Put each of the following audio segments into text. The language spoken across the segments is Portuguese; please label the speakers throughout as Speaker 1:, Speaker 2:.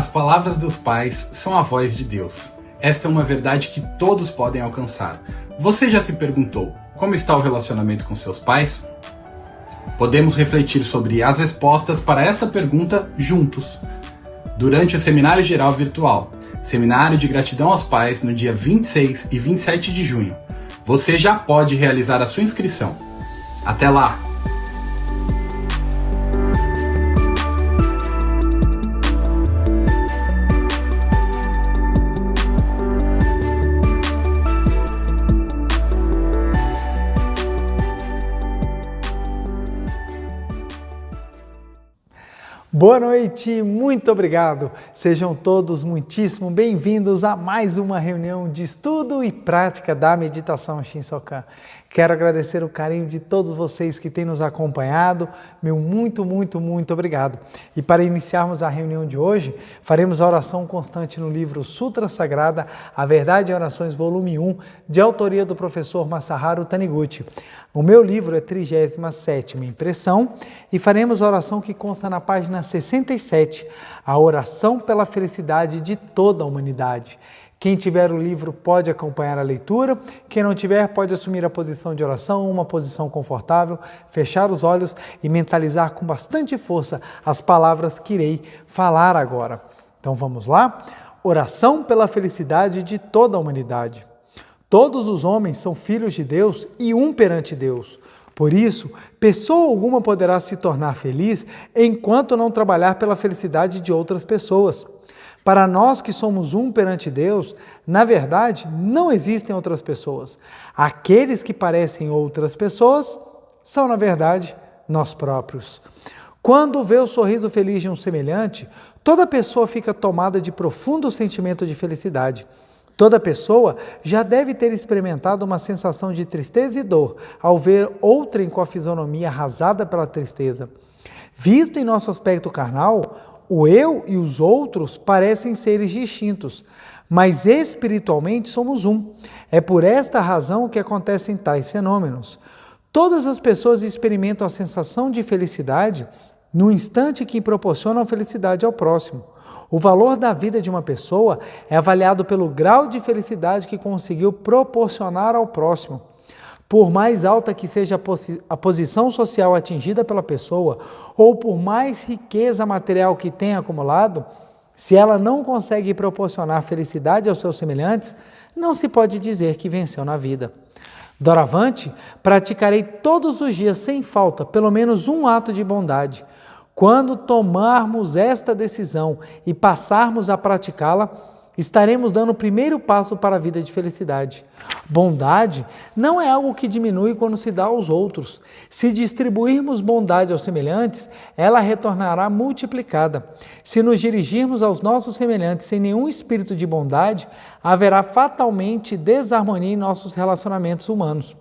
Speaker 1: palavras dos pais são a voz de Deus. Esta é uma verdade que todos podem alcançar. Você já se perguntou como está o relacionamento com seus pais? Podemos refletir sobre as respostas para esta pergunta juntos, durante o Seminário Geral Virtual, Seminário de Gratidão aos Pais, no dia 26 e 27 de junho. Você já pode realizar a sua inscrição. Até lá!
Speaker 2: Boa noite, muito obrigado. Sejam todos muitíssimo bem-vindos a mais uma reunião de estudo e prática da meditação Shinsokan. Quero agradecer o carinho de todos vocês que têm nos acompanhado. Meu muito obrigado. E para iniciarmos a reunião de hoje, faremos a oração constante no livro Sutra Sagrada, A Verdade e Orações, volume 1, de autoria do professor Masaharu Taniguchi. O meu livro é 37ª impressão e faremos a oração que consta na página 67, a oração pela felicidade de toda a humanidade. Quem tiver o livro pode acompanhar a leitura, quem não tiver pode assumir a posição de oração, uma posição confortável, fechar os olhos e mentalizar com bastante força as palavras que irei falar agora. Então vamos lá? Oração pela felicidade de toda a humanidade. Todos os homens são filhos de Deus e um perante Deus. Por isso, pessoa alguma poderá se tornar feliz enquanto não trabalhar pela felicidade de outras pessoas. Para nós que somos um perante Deus, na verdade, não existem outras pessoas. Aqueles que parecem outras pessoas são, na verdade, nós próprios. Quando vê o sorriso feliz de um semelhante, toda pessoa fica tomada de profundo sentimento de felicidade. Toda pessoa já deve ter experimentado uma sensação de tristeza e dor ao ver outrem com a fisionomia arrasada pela tristeza. Visto em nosso aspecto carnal, o eu e os outros parecem seres distintos, mas espiritualmente somos um. É por esta razão que acontecem tais fenômenos. Todas as pessoas experimentam a sensação de felicidade no instante que proporcionam felicidade ao próximo. O valor da vida de uma pessoa é avaliado pelo grau de felicidade que conseguiu proporcionar ao próximo. Por mais alta que seja a posição social atingida pela pessoa, ou por mais riqueza material que tenha acumulado, se ela não consegue proporcionar felicidade aos seus semelhantes, não se pode dizer que venceu na vida. Doravante, praticarei todos os dias sem falta pelo menos um ato de bondade. Quando tomarmos esta decisão e passarmos a praticá-la, estaremos dando o primeiro passo para a vida de felicidade. Bondade não é algo que diminui quando se dá aos outros. Se distribuirmos bondade aos semelhantes, ela retornará multiplicada. Se nos dirigirmos aos nossos semelhantes sem nenhum espírito de bondade, haverá fatalmente desarmonia em nossos relacionamentos humanos.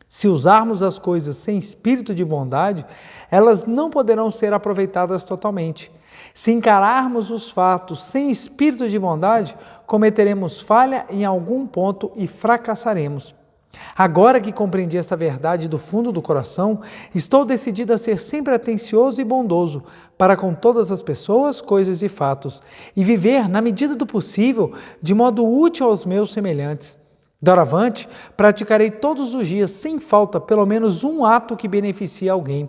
Speaker 2: Se usarmos as coisas sem espírito de bondade, elas não poderão ser aproveitadas totalmente. Se encararmos os fatos sem espírito de bondade, cometeremos falha em algum ponto e fracassaremos. Agora que compreendi esta verdade do fundo do coração, estou decidido a ser sempre atencioso e bondoso para com todas as pessoas, coisas e fatos, e viver, na medida do possível, de modo útil aos meus semelhantes. Doravante, praticarei todos os dias, sem falta, pelo menos um ato que beneficie alguém.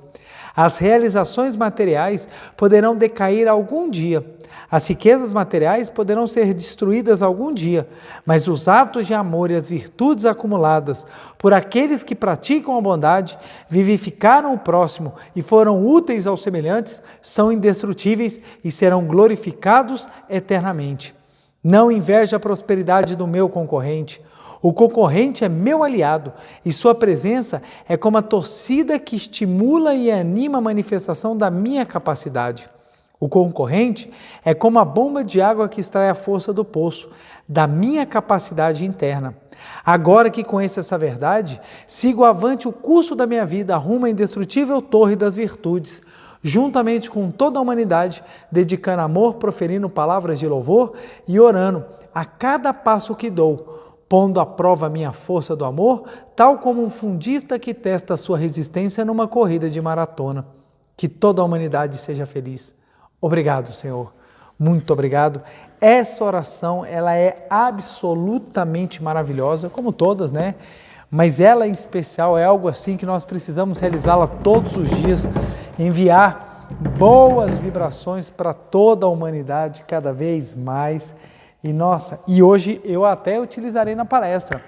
Speaker 2: As realizações materiais poderão decair algum dia. As riquezas materiais poderão ser destruídas algum dia, mas os atos de amor e as virtudes acumuladas por aqueles que praticam a bondade, vivificaram o próximo e foram úteis aos semelhantes, são indestrutíveis e serão glorificados eternamente. Não invejo a prosperidade do meu concorrente. O concorrente é meu aliado e sua presença é como a torcida que estimula e anima a manifestação da minha capacidade. O concorrente é como a bomba de água que extrai a força do poço, da minha capacidade interna. Agora que conheço essa verdade, sigo avante o curso da minha vida rumo à indestrutível torre das virtudes, juntamente com toda a humanidade, dedicando amor, proferindo palavras de louvor e orando a cada passo que dou, pondo à prova a minha força do amor, tal como um fundista que testa a sua resistência numa corrida de maratona. Que toda a humanidade seja feliz. Obrigado, Senhor. Muito obrigado. Essa oração, ela é absolutamente maravilhosa, como todas, né? Mas ela em especial é algo assim que nós precisamos realizá-la todos os dias, enviar boas vibrações para toda a humanidade cada vez mais. E hoje eu até utilizarei na palestra.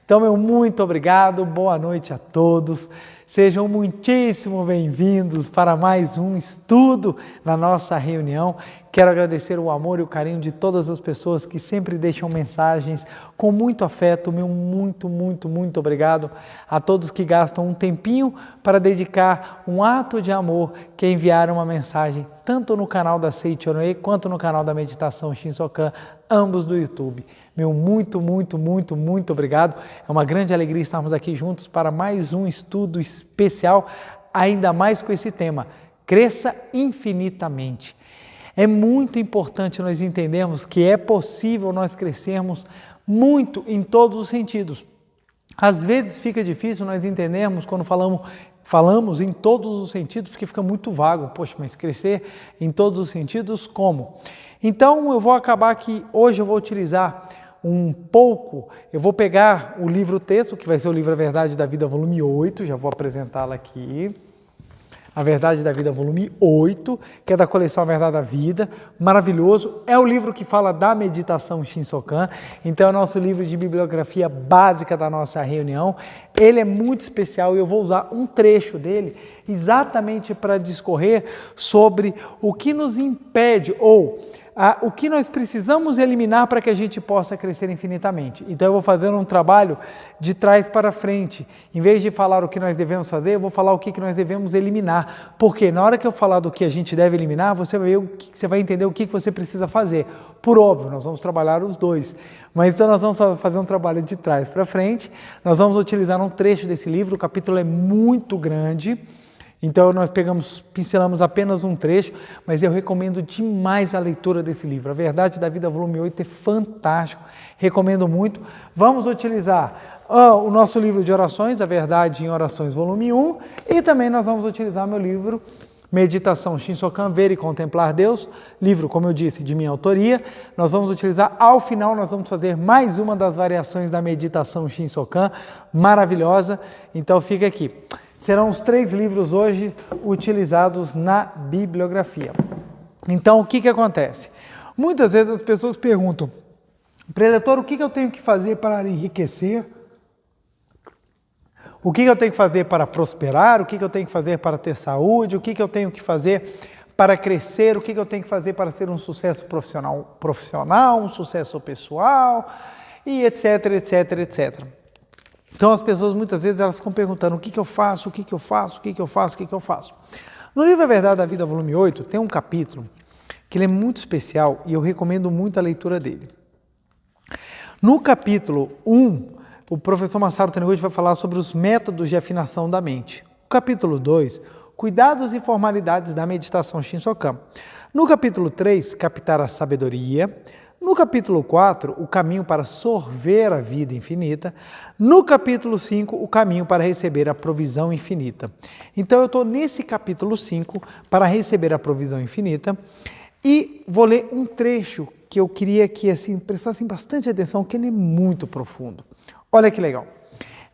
Speaker 2: Então, meu muito obrigado, boa noite a todos. Sejam muitíssimo bem-vindos para mais um estudo na nossa reunião. Quero agradecer o amor e o carinho de todas as pessoas que sempre deixam mensagens com muito afeto. Meu muito obrigado a todos que gastam um tempinho para dedicar um ato de amor, que é enviar uma mensagem tanto no canal da Seichonoe quanto no canal da Meditação Shinsokan, ambos do YouTube. Meu muito obrigado. É uma grande alegria estarmos aqui juntos para mais um estudo especial, ainda mais com esse tema, cresça infinitamente. É muito importante nós entendermos que é possível nós crescermos muito em todos os sentidos. Às vezes fica difícil nós entendermos quando falamos em todos os sentidos, porque fica muito vago. Poxa, mas crescer em todos os sentidos, como? Então eu vou acabar que hoje eu vou utilizar eu vou pegar o livro-texto, que vai ser o livro A Verdade da Vida, volume 8, já vou apresentá-lo aqui. A Verdade da Vida, volume 8, que é da coleção A Verdade da Vida, maravilhoso. É o livro que fala da meditação Shinsokan, então é o nosso livro de bibliografia básica da nossa reunião. Ele é muito especial e eu vou usar um trecho dele exatamente para discorrer sobre o que nos impede o que nós precisamos eliminar para que a gente possa crescer infinitamente. Então eu vou fazer um trabalho de trás para frente. Em vez de falar o que nós devemos fazer, eu vou falar o que nós devemos eliminar. Porque na hora que eu falar do que a gente deve eliminar, você vai entender o que você precisa fazer. Por óbvio, nós vamos trabalhar os dois. Mas então nós vamos fazer um trabalho de trás para frente. Nós vamos utilizar um trecho desse livro, o capítulo é muito grande. Então nós pincelamos apenas um trecho, mas eu recomendo demais a leitura desse livro. A Verdade da Vida, volume 8, é fantástico, recomendo muito. Vamos utilizar o nosso livro de orações, A Verdade em Orações, volume 1, e também nós vamos utilizar meu livro Meditação Shinsokan, Ver e Contemplar Deus, livro, como eu disse, de minha autoria. Nós vamos utilizar, ao final nós vamos fazer mais uma das variações da Meditação Shinsokan, maravilhosa, então fica aqui. Serão os 3 livros hoje utilizados na bibliografia. Então, o que acontece? Muitas vezes as pessoas perguntam, preletor, o que eu tenho que fazer para enriquecer? O que eu tenho que fazer para prosperar? O que eu tenho que fazer para ter saúde? O que eu tenho que fazer para crescer? O que eu tenho que fazer para ser um sucesso profissional, um sucesso pessoal, e etc. Então as pessoas muitas vezes elas ficam perguntando o que eu faço. No livro A Verdade da Vida, volume 8, tem um capítulo que ele é muito especial e eu recomendo muito a leitura dele. No capítulo 1, o professor Masaru Taniguchi vai falar sobre os métodos de afinação da mente. O capítulo 2, cuidados e formalidades da meditação Shinsokan. No capítulo 3, captar a sabedoria. No capítulo 4, o caminho para sorver a vida infinita. No capítulo 5, o caminho para receber a provisão infinita. Então eu estou nesse capítulo 5 para receber a provisão infinita e vou ler um trecho que eu queria que prestassem bastante atenção, que ele é muito profundo. Olha que legal.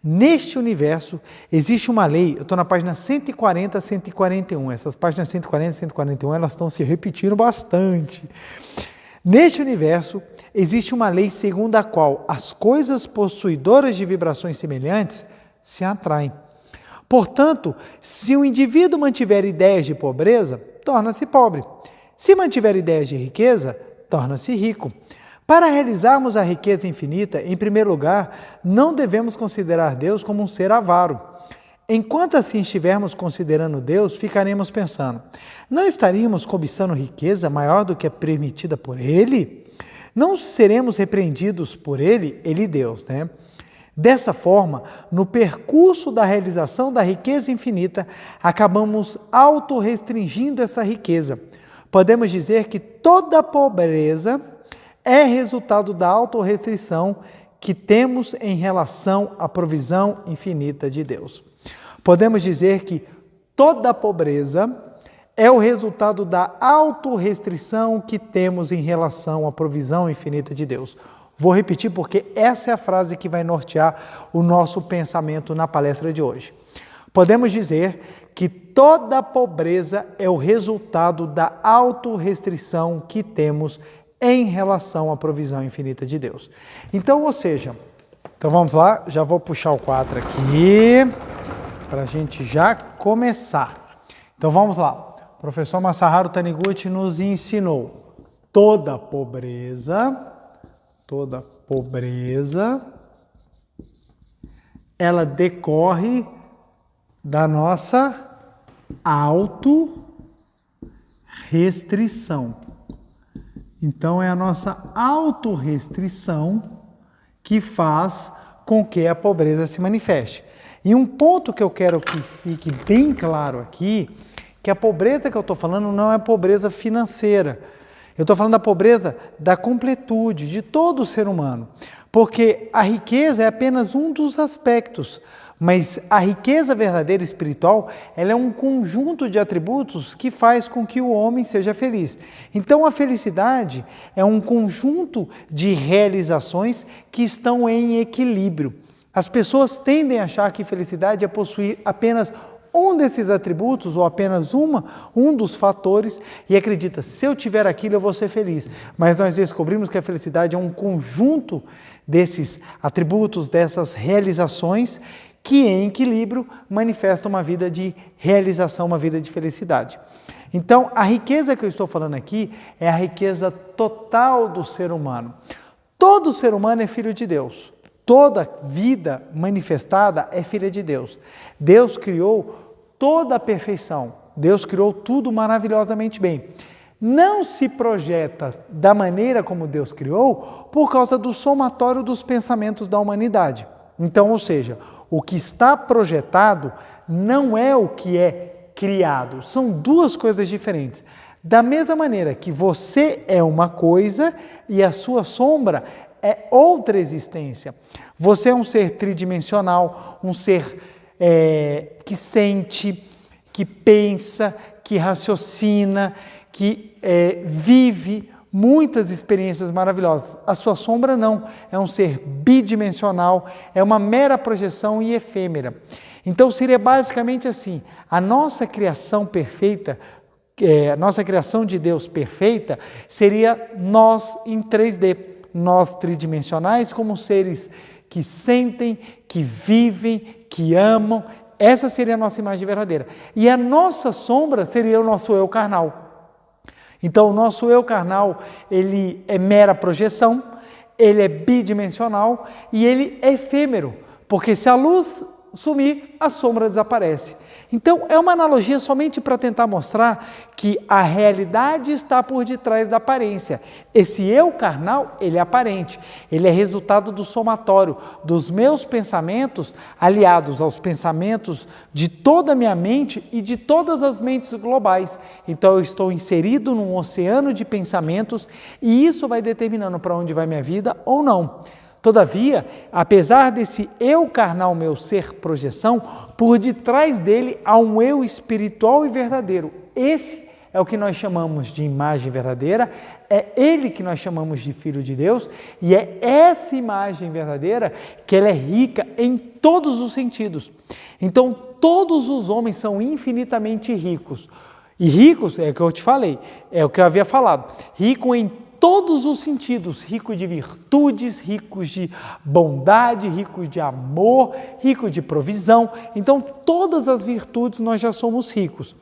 Speaker 2: Neste universo existe uma lei, eu estou na página 140 a 141, essas páginas 140 e 141 elas estão se repetindo bastante. Neste universo, existe uma lei segundo a qual as coisas possuidoras de vibrações semelhantes se atraem. Portanto, se o indivíduo mantiver ideias de pobreza, torna-se pobre. Se mantiver ideias de riqueza, torna-se rico. Para realizarmos a riqueza infinita, em primeiro lugar, não devemos considerar Deus como um ser avaro. Enquanto assim estivermos considerando Deus, ficaremos pensando, não estaríamos cobiçando riqueza maior do que é permitida por Ele? Não seremos repreendidos por Ele Deus, né? Dessa forma, no percurso da realização da riqueza infinita, acabamos autorrestringindo essa riqueza. Podemos dizer que toda pobreza é resultado da autorrestrição que temos em relação à provisão infinita de Deus. Podemos dizer que toda pobreza é o resultado da autorrestrição que temos em relação à provisão infinita de Deus. Vou repetir porque essa é a frase que vai nortear o nosso pensamento na palestra de hoje. Podemos dizer que toda pobreza é o resultado da autorrestrição que temos em relação à provisão infinita de Deus. Então, ou seja, então vamos lá, já vou puxar o 4 aqui, para a gente já começar. Então vamos lá, o professor Masaharu Taniguchi nos ensinou toda pobreza, ela decorre da nossa autorrestrição. Então, é a nossa autorrestrição que faz com que a pobreza se manifeste. E um ponto que eu quero que fique bem claro aqui, que a pobreza que eu estou falando não é pobreza financeira. Eu estou falando da pobreza da completude de todo o ser humano. Porque a riqueza é apenas um dos aspectos. Mas a riqueza verdadeira espiritual, ela é um conjunto de atributos que faz com que o homem seja feliz. Então a felicidade é um conjunto de realizações que estão em equilíbrio. As pessoas tendem a achar que felicidade é possuir apenas um desses atributos ou apenas um dos fatores e acredita, se eu tiver aquilo eu vou ser feliz. Mas nós descobrimos que a felicidade é um conjunto desses atributos, dessas realizações que em equilíbrio manifesta uma vida de realização, uma vida de felicidade. Então, a riqueza que eu estou falando aqui é a riqueza total do ser humano. Todo ser humano é filho de Deus. Toda vida manifestada é filha de Deus. Deus criou toda a perfeição. Deus criou tudo maravilhosamente bem. Não se projeta da maneira como Deus criou por causa do somatório dos pensamentos da humanidade. Então, ou seja, o que está projetado não é o que é criado. São duas coisas diferentes. Da mesma maneira que você é uma coisa e a sua sombra é outra existência. Você é um ser tridimensional, um ser que sente, que pensa, que raciocina, que vive muitas experiências maravilhosas. A sua sombra não, é um ser bidimensional, é uma mera projeção e efêmera. Então seria basicamente assim, a nossa criação perfeita, a nossa criação de Deus perfeita, seria nós em 3D, nós tridimensionais como seres que sentem, que vivem, que amam. Essa seria a nossa imagem verdadeira. E a nossa sombra seria o nosso eu carnal. Então, o nosso eu carnal, ele é mera projeção, ele é bidimensional e ele é efêmero, porque se a luz sumir, a sombra desaparece. Então, é uma analogia somente para tentar mostrar que a realidade está por detrás da aparência. Esse eu carnal, ele é aparente, ele é resultado do somatório dos meus pensamentos aliados aos pensamentos de toda a minha mente e de todas as mentes globais. Então, eu estou inserido num oceano de pensamentos e isso vai determinando para onde vai minha vida ou não. Todavia, apesar desse eu carnal meu ser projeção, por detrás dele há um eu espiritual e verdadeiro. Esse é o que nós chamamos de imagem verdadeira, é ele que nós chamamos de Filho de Deus, e é essa imagem verdadeira que ela é rica em todos os sentidos. Então, todos os homens são infinitamente ricos. E ricos, é o que eu te falei, é o que eu havia falado, rico em todos os sentidos, rico de virtudes, ricos de bondade, ricos de amor, rico de provisão. Então, todas as virtudes nós já somos ricos.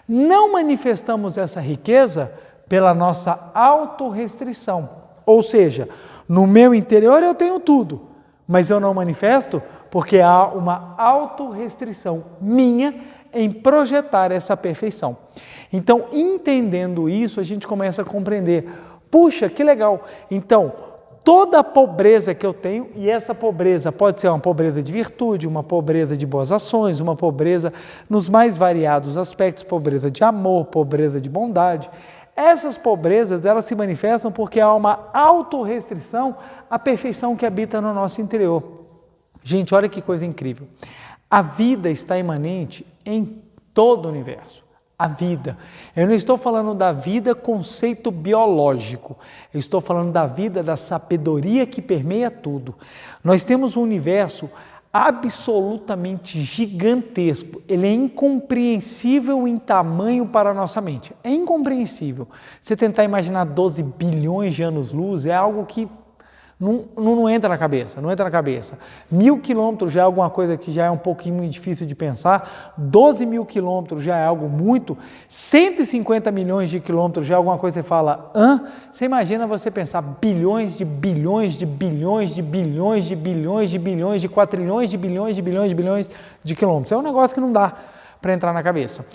Speaker 2: Não manifestamos essa riqueza pela nossa autorrestrição. Ou seja, no meu interior eu tenho tudo, mas eu não manifesto porque há uma autorrestrição minha em projetar essa perfeição. Então, entendendo isso, a gente começa a compreender. Puxa, que legal! Então, toda a pobreza que eu tenho, e essa pobreza pode ser uma pobreza de virtude, uma pobreza de boas ações, uma pobreza nos mais variados aspectos, pobreza de amor, pobreza de bondade. Essas pobrezas, elas se manifestam porque há uma autorrestrição à perfeição que habita no nosso interior. Gente, olha que coisa incrível. A vida está imanente em todo o universo. a vida. Eu não estou falando da vida conceito biológico, eu estou falando da vida, da sabedoria que permeia tudo. Nós temos um universo absolutamente gigantesco, ele é incompreensível em tamanho para a nossa mente, é incompreensível. Você tentar imaginar 12 bilhões de anos-luz é algo que não entra na cabeça, não entra na cabeça. 1000 quilômetros já é alguma coisa que já é um pouquinho difícil de pensar, 12.000 quilômetros já é algo muito, 150 milhões de quilômetros já é alguma coisa que você fala, Você imagina você pensar bilhões de bilhões de bilhões de bilhões de bilhões de bilhões de quatrilhões de bilhões de bilhões de bilhões de quilômetros. É um negócio que não dá para entrar na cabeça.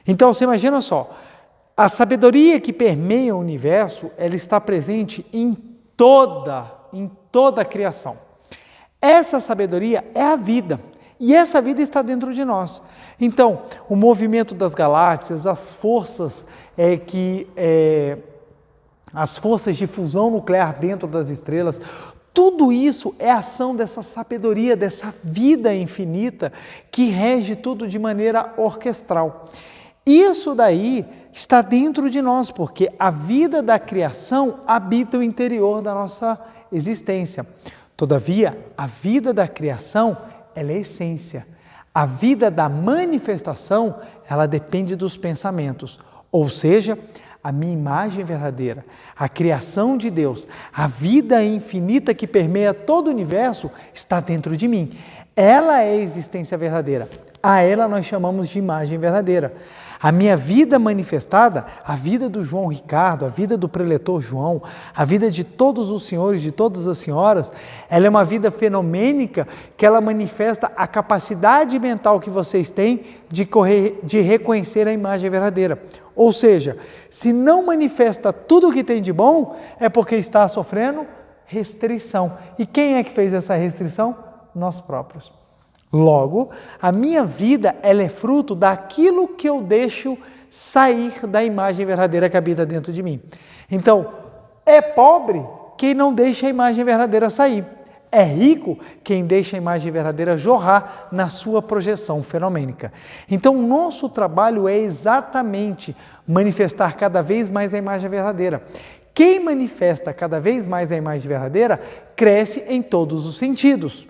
Speaker 2: Então você imagina só, a sabedoria que permeia o universo, ela está presente em toda a criação. Essa sabedoria é a vida, e essa vida está dentro de nós. Então, o movimento das galáxias, as forças as forças de fusão nuclear dentro das estrelas, tudo isso é ação dessa sabedoria, dessa vida infinita que rege tudo de maneira orquestral. Isso daí está dentro de nós, porque a vida da criação habita o interior da nossa existência. Todavia, a vida da criação, ela é essência. A vida da manifestação, ela depende dos pensamentos. Ou seja, a minha imagem verdadeira, a criação de Deus, a vida infinita que permeia todo o universo, está dentro de mim. Ela é a existência verdadeira. A ela nós chamamos de imagem verdadeira. A minha vida manifestada, a vida do João Ricardo, a vida do preletor João, a vida de todos os senhores, de todas as senhoras, ela é uma vida fenomênica que ela manifesta a capacidade mental que vocês têm de reconhecer a imagem verdadeira. Ou seja, se não manifesta tudo o que tem de bom, é porque está sofrendo restrição. E quem é que fez essa restrição? Nós próprios. Logo, a minha vida ela é fruto daquilo que eu deixo sair da imagem verdadeira que habita dentro de mim. Então, é pobre quem não deixa a imagem verdadeira sair. É rico quem deixa a imagem verdadeira jorrar na sua projeção fenomênica. Então, o nosso trabalho é exatamente manifestar cada vez mais a imagem verdadeira. Quem manifesta cada vez mais a imagem verdadeira, cresce em todos os sentidos.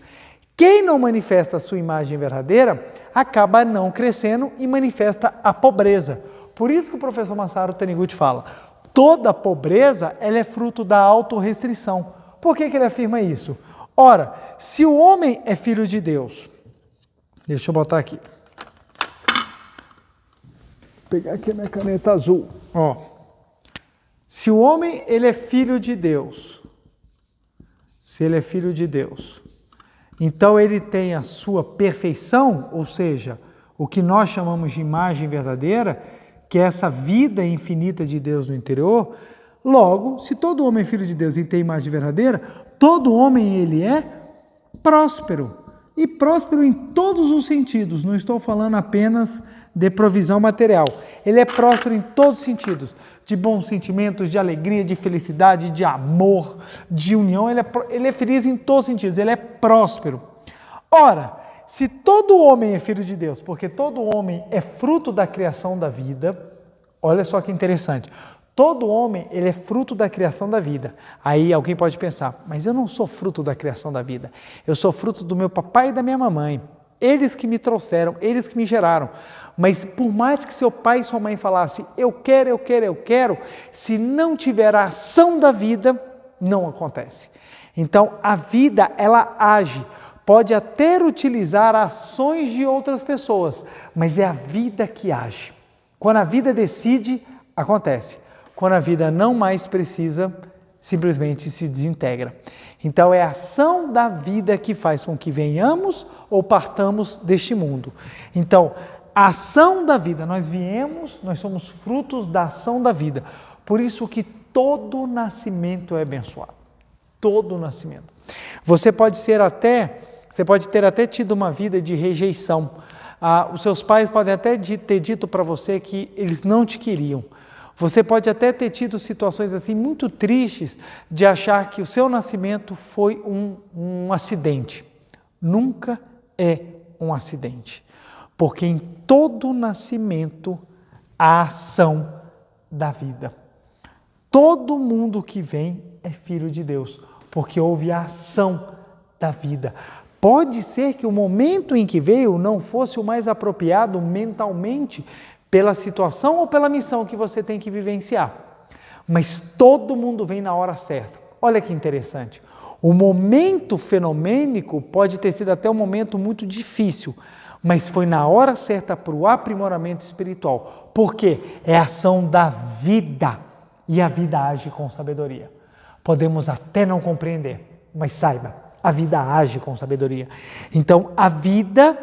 Speaker 2: Quem não manifesta a sua imagem verdadeira, acaba não crescendo e manifesta a pobreza. Por isso que o professor Masaru Taniguchi fala, toda pobreza ela é fruto da autorrestrição. Por que ele afirma isso? Ora, se o homem é filho de Deus, deixa eu botar aqui. Vou pegar aqui a minha caneta azul. Se o homem ele é filho de Deus, então ele tem a sua perfeição, ou seja, o que nós chamamos de imagem verdadeira, que é essa vida infinita de Deus no interior. Logo, se todo homem é filho de Deus e tem imagem verdadeira, todo homem ele é próspero. E próspero em todos os sentidos, não estou falando apenas de provisão material. Ele é próspero em todos os sentidos, de bons sentimentos, de alegria, de felicidade, de amor, de união. Ele é feliz em todos os sentidos, ele é próspero. Ora, se todo homem é filho de Deus, porque todo homem é fruto da criação da vida, olha só que interessante, todo homem ele é fruto da criação da vida. Aí alguém pode pensar, mas eu não sou fruto da criação da vida, eu sou fruto do meu papai e da minha mamãe, eles que me trouxeram, eles que me geraram. Mas por mais que seu pai e sua mãe falassem, eu quero, se não tiver a ação da vida, não acontece. Então a vida ela age, pode até utilizar ações de outras pessoas, mas é a vida que age. Quando a vida decide, acontece. Quando a vida não mais precisa, simplesmente se desintegra. Então é a ação da vida que faz com que venhamos ou partamos deste mundo. Então, a ação da vida, nós somos frutos da ação da vida. Por isso que todo nascimento é abençoado. Todo nascimento. Você pode ter até tido uma vida de rejeição. Os seus pais podem até ter dito para você que eles não te queriam. Você pode até ter tido situações assim muito tristes de achar que o seu nascimento foi um acidente. Nunca é um acidente. Porque em todo nascimento a ação da vida. Todo mundo que vem é filho de Deus, porque houve a ação da vida. Pode ser que o momento em que veio não fosse o mais apropriado mentalmente, pela situação ou pela missão que você tem que vivenciar. Mas todo mundo vem na hora certa. Olha que interessante. O momento fenomênico pode ter sido até um momento muito difícil, mas foi na hora certa para o aprimoramento espiritual. Por quê? É a ação da vida e a vida age com sabedoria. Podemos até não compreender, mas saiba, a vida age com sabedoria. Então, a vida,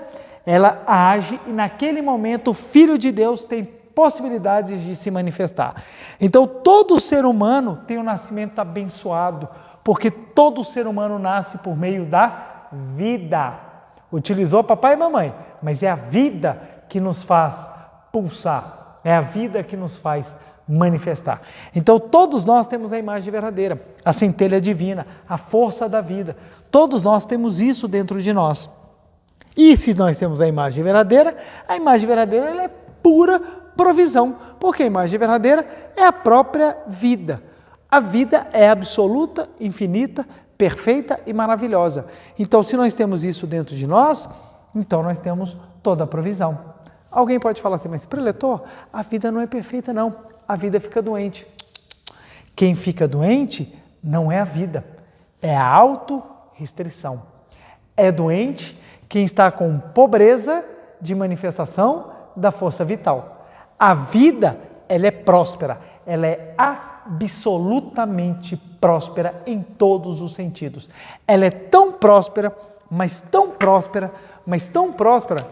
Speaker 2: ela age e naquele momento o Filho de Deus tem possibilidades de se manifestar. Então, todo ser humano tem um nascimento abençoado, porque todo ser humano nasce por meio da vida. Utilizou papai e mamãe, mas é a vida que nos faz pulsar, é a vida que nos faz manifestar. Então, todos nós temos a imagem verdadeira, a centelha divina, a força da vida. Todos nós temos isso dentro de nós. E se nós temos a imagem verdadeira ela é pura provisão, porque a imagem verdadeira é a própria vida. A vida é absoluta, infinita, perfeita e maravilhosa. Então, se nós temos isso dentro de nós, então nós temos toda a provisão. Alguém pode falar assim, mas preletor, a vida não é perfeita não, a vida fica doente. Quem fica doente não é a vida, é a autorrestrição. É doente quem está com pobreza de manifestação da força vital. A vida, ela é próspera, ela é absolutamente próspera em todos os sentidos. Ela é tão próspera, mas tão próspera,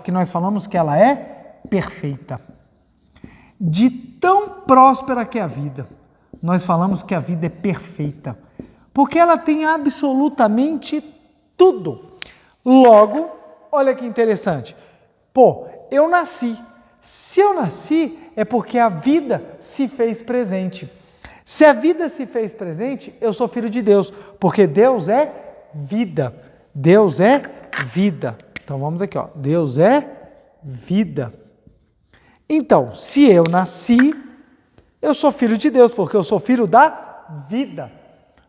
Speaker 2: que nós falamos que ela é perfeita. De tão próspera que é a vida, nós falamos que a vida é perfeita, porque ela tem absolutamente tudo. Logo, olha que interessante, eu nasci. Se eu nasci, é porque a vida se fez presente. Se a vida se fez presente, eu sou filho de Deus, porque Deus é vida. Deus é vida. Então vamos aqui, Deus é vida. Então, se eu nasci, eu sou filho de Deus, porque eu sou filho da vida.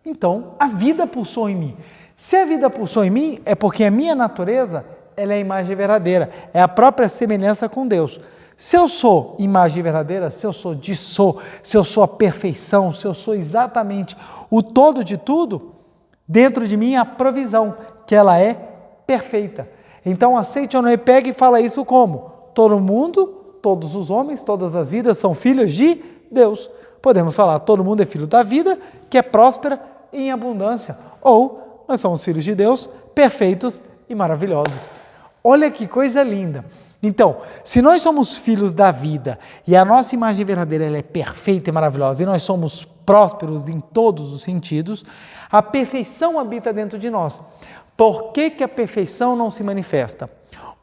Speaker 2: Então, a vida pulsou em mim. Se a vida pulsou em mim, é porque a minha natureza, ela é a imagem verdadeira, é a própria semelhança com Deus. Se eu sou imagem verdadeira, se eu sou se eu sou a perfeição, se eu sou exatamente o todo de tudo, dentro de mim há a provisão, que ela é perfeita. Então aceite ou não e pegue e fala isso como? Todo mundo, todos os homens, todas as vidas são filhos de Deus. Podemos falar, todo mundo é filho da vida, que é próspera em abundância. Ou nós somos filhos de Deus, perfeitos e maravilhosos. Olha que coisa linda. Então, se nós somos filhos da vida e a nossa imagem verdadeira ela é perfeita e maravilhosa e nós somos prósperos em todos os sentidos, a perfeição habita dentro de nós. Por que a perfeição não se manifesta?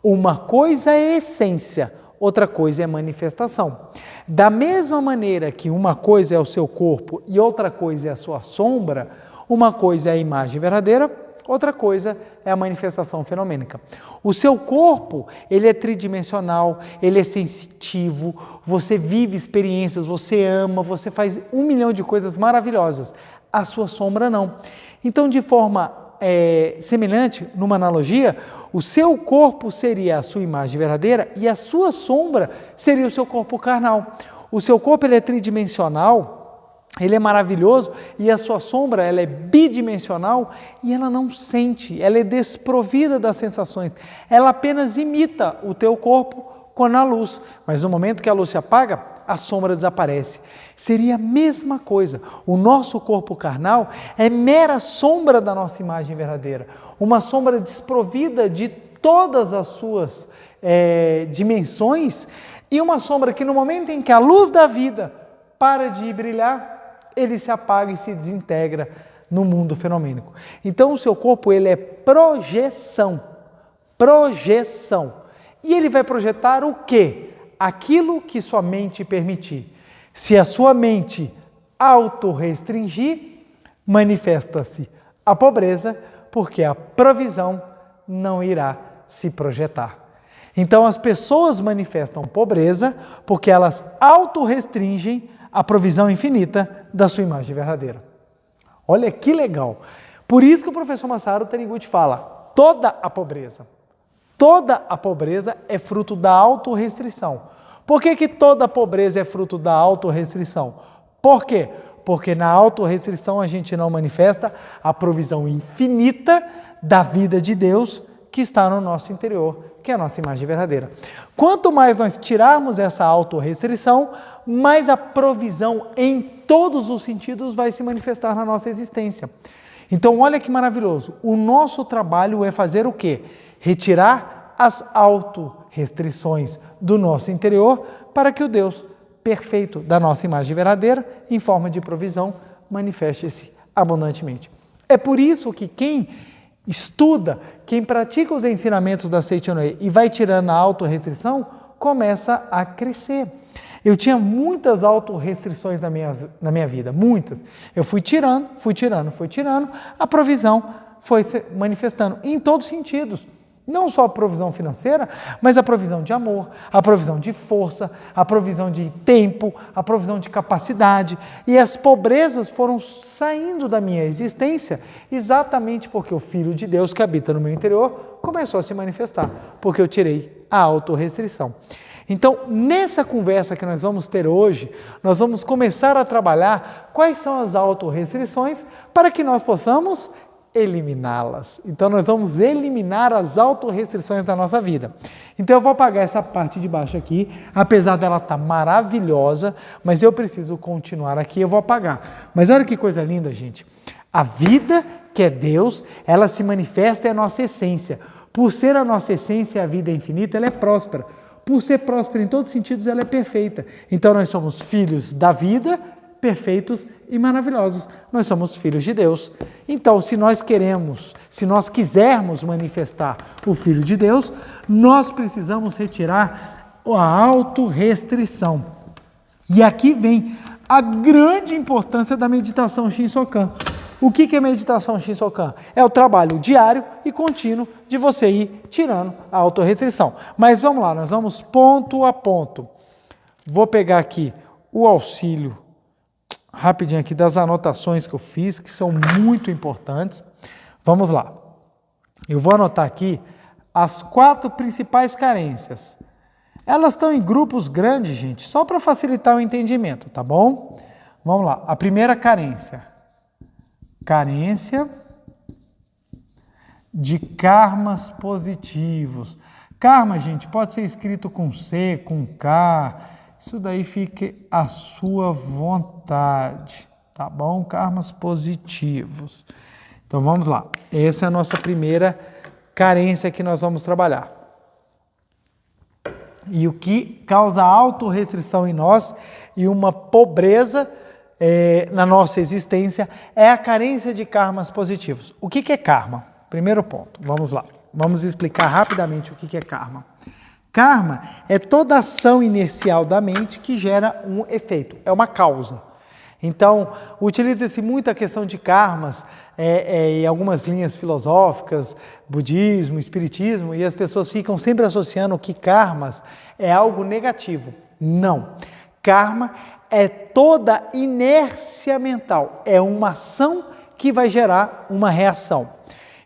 Speaker 2: Uma coisa é essência, outra coisa é manifestação. Da mesma maneira que uma coisa é o seu corpo e outra coisa é a sua sombra, uma coisa é a imagem verdadeira, outra coisa é a manifestação fenomênica. O seu corpo, ele é tridimensional, ele é sensitivo, você vive experiências, você ama, você faz 1 milhão de coisas maravilhosas. A sua sombra não. Então, de forma semelhante, numa analogia, o seu corpo seria a sua imagem verdadeira e a sua sombra seria o seu corpo carnal. O seu corpo ele é tridimensional, ele é maravilhoso e a sua sombra ela é bidimensional e ela não sente, ela é desprovida das sensações. Ela apenas imita o teu corpo quando há luz, mas no momento que a luz se apaga, a sombra desaparece. Seria a mesma coisa. O nosso corpo carnal é mera sombra da nossa imagem verdadeira. Uma sombra desprovida de todas as suas dimensões e uma sombra que no momento em que a luz da vida para de brilhar, ele se apaga e se desintegra no mundo fenomênico. Então o seu corpo ele é projeção. E ele vai projetar o quê? Aquilo que sua mente permitir. Se a sua mente autorrestringir, manifesta-se a pobreza, porque a provisão não irá se projetar. Então as pessoas manifestam pobreza porque elas autorrestringem a provisão infinita da sua imagem verdadeira. Olha que legal! Por isso que o professor Masaru Taniguchi fala, toda a pobreza é fruto da autorrestrição. Por que toda a pobreza é fruto da autorrestrição? Por quê? Porque na autorrestrição a gente não manifesta a provisão infinita da vida de Deus que está no nosso interior, que é a nossa imagem verdadeira. Quanto mais nós tirarmos essa autorrestrição, mais a provisão em todos os sentidos vai se manifestar na nossa existência. Então, olha que maravilhoso. O nosso trabalho é fazer o quê? Retirar as autorrestrições do nosso interior para que o Deus perfeito da nossa imagem verdadeira, em forma de provisão, manifeste-se abundantemente. É por isso que quem estuda, quem pratica os ensinamentos da Seichonoye e vai tirando a autorrestrição, começa a crescer. Eu tinha muitas autorrestrições na minha vida, muitas. Eu fui tirando, a provisão foi se manifestando em todos os sentidos. Não só a provisão financeira, mas a provisão de amor, a provisão de força, a provisão de tempo, a provisão de capacidade. E as pobrezas foram saindo da minha existência exatamente porque o Filho de Deus que habita no meu interior começou a se manifestar, porque eu tirei a autorrestrição. Então, nessa conversa que nós vamos ter hoje, nós vamos começar a trabalhar quais são as autorrestrições para que nós possamos eliminá-las. Então, nós vamos eliminar as autorrestrições da nossa vida. Então, eu vou apagar essa parte de baixo aqui, apesar dela estar maravilhosa, mas eu preciso continuar aqui, eu vou apagar. Mas olha que coisa linda, gente. A vida que é Deus, ela se manifesta em a nossa essência. Por ser a nossa essência, a vida é infinita, ela é próspera. Por ser próspera em todos os sentidos, ela é perfeita. Então, nós somos filhos da vida, perfeitos e maravilhosos. Nós somos filhos de Deus. Então, se nós quisermos manifestar o Filho de Deus, nós precisamos retirar a autorrestrição. E aqui vem a grande importância da meditação Shinsokan. O que é meditação Shinsokan? É o trabalho diário e contínuo de você ir tirando a autorrestrição. Mas vamos lá, nós vamos ponto a ponto. Vou pegar aqui o auxílio rapidinho aqui das anotações que eu fiz, que são muito importantes. Vamos lá. Eu vou anotar aqui as 4 principais carências. Elas estão em grupos grandes, gente, só para facilitar o entendimento, tá bom? Vamos lá. A primeira carência. Carência de karmas positivos. Karma, gente, pode ser escrito com C, com K. Isso daí fique à sua vontade, tá bom? Karmas positivos. Então vamos lá. Essa é a nossa primeira carência que nós vamos trabalhar. E o que causa autorrestrição em nós e uma pobreza na nossa existência é a carência de karmas positivos. O que é karma? Primeiro ponto, vamos lá. Vamos explicar rapidamente o que é karma. Karma é toda ação inercial da mente que gera um efeito, é uma causa. Então, utiliza-se muito a questão de karmas em algumas linhas filosóficas, budismo, espiritismo, e as pessoas ficam sempre associando que karmas é algo negativo. Não. Karma é toda inércia mental, é uma ação que vai gerar uma reação.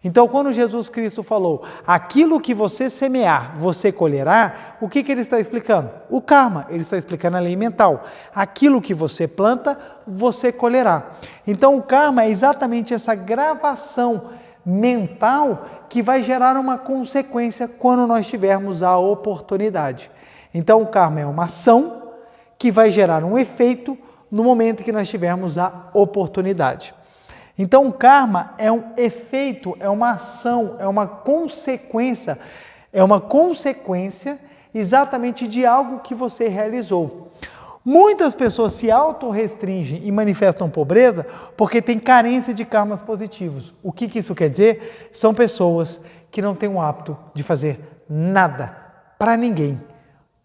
Speaker 2: Então, quando Jesus Cristo falou, aquilo que você semear, você colherá, o que ele está explicando? O karma, ele está explicando a lei mental. Aquilo que você planta, você colherá. Então, o karma é exatamente essa gravação mental que vai gerar uma consequência quando nós tivermos a oportunidade. Então, o karma é uma ação que vai gerar um efeito no momento que nós tivermos a oportunidade. Então, o karma é um efeito, é uma ação, é uma consequência exatamente de algo que você realizou. Muitas pessoas se autorrestringem e manifestam pobreza porque têm carência de karmas positivos. O que isso quer dizer? São pessoas que não têm o hábito de fazer nada para ninguém,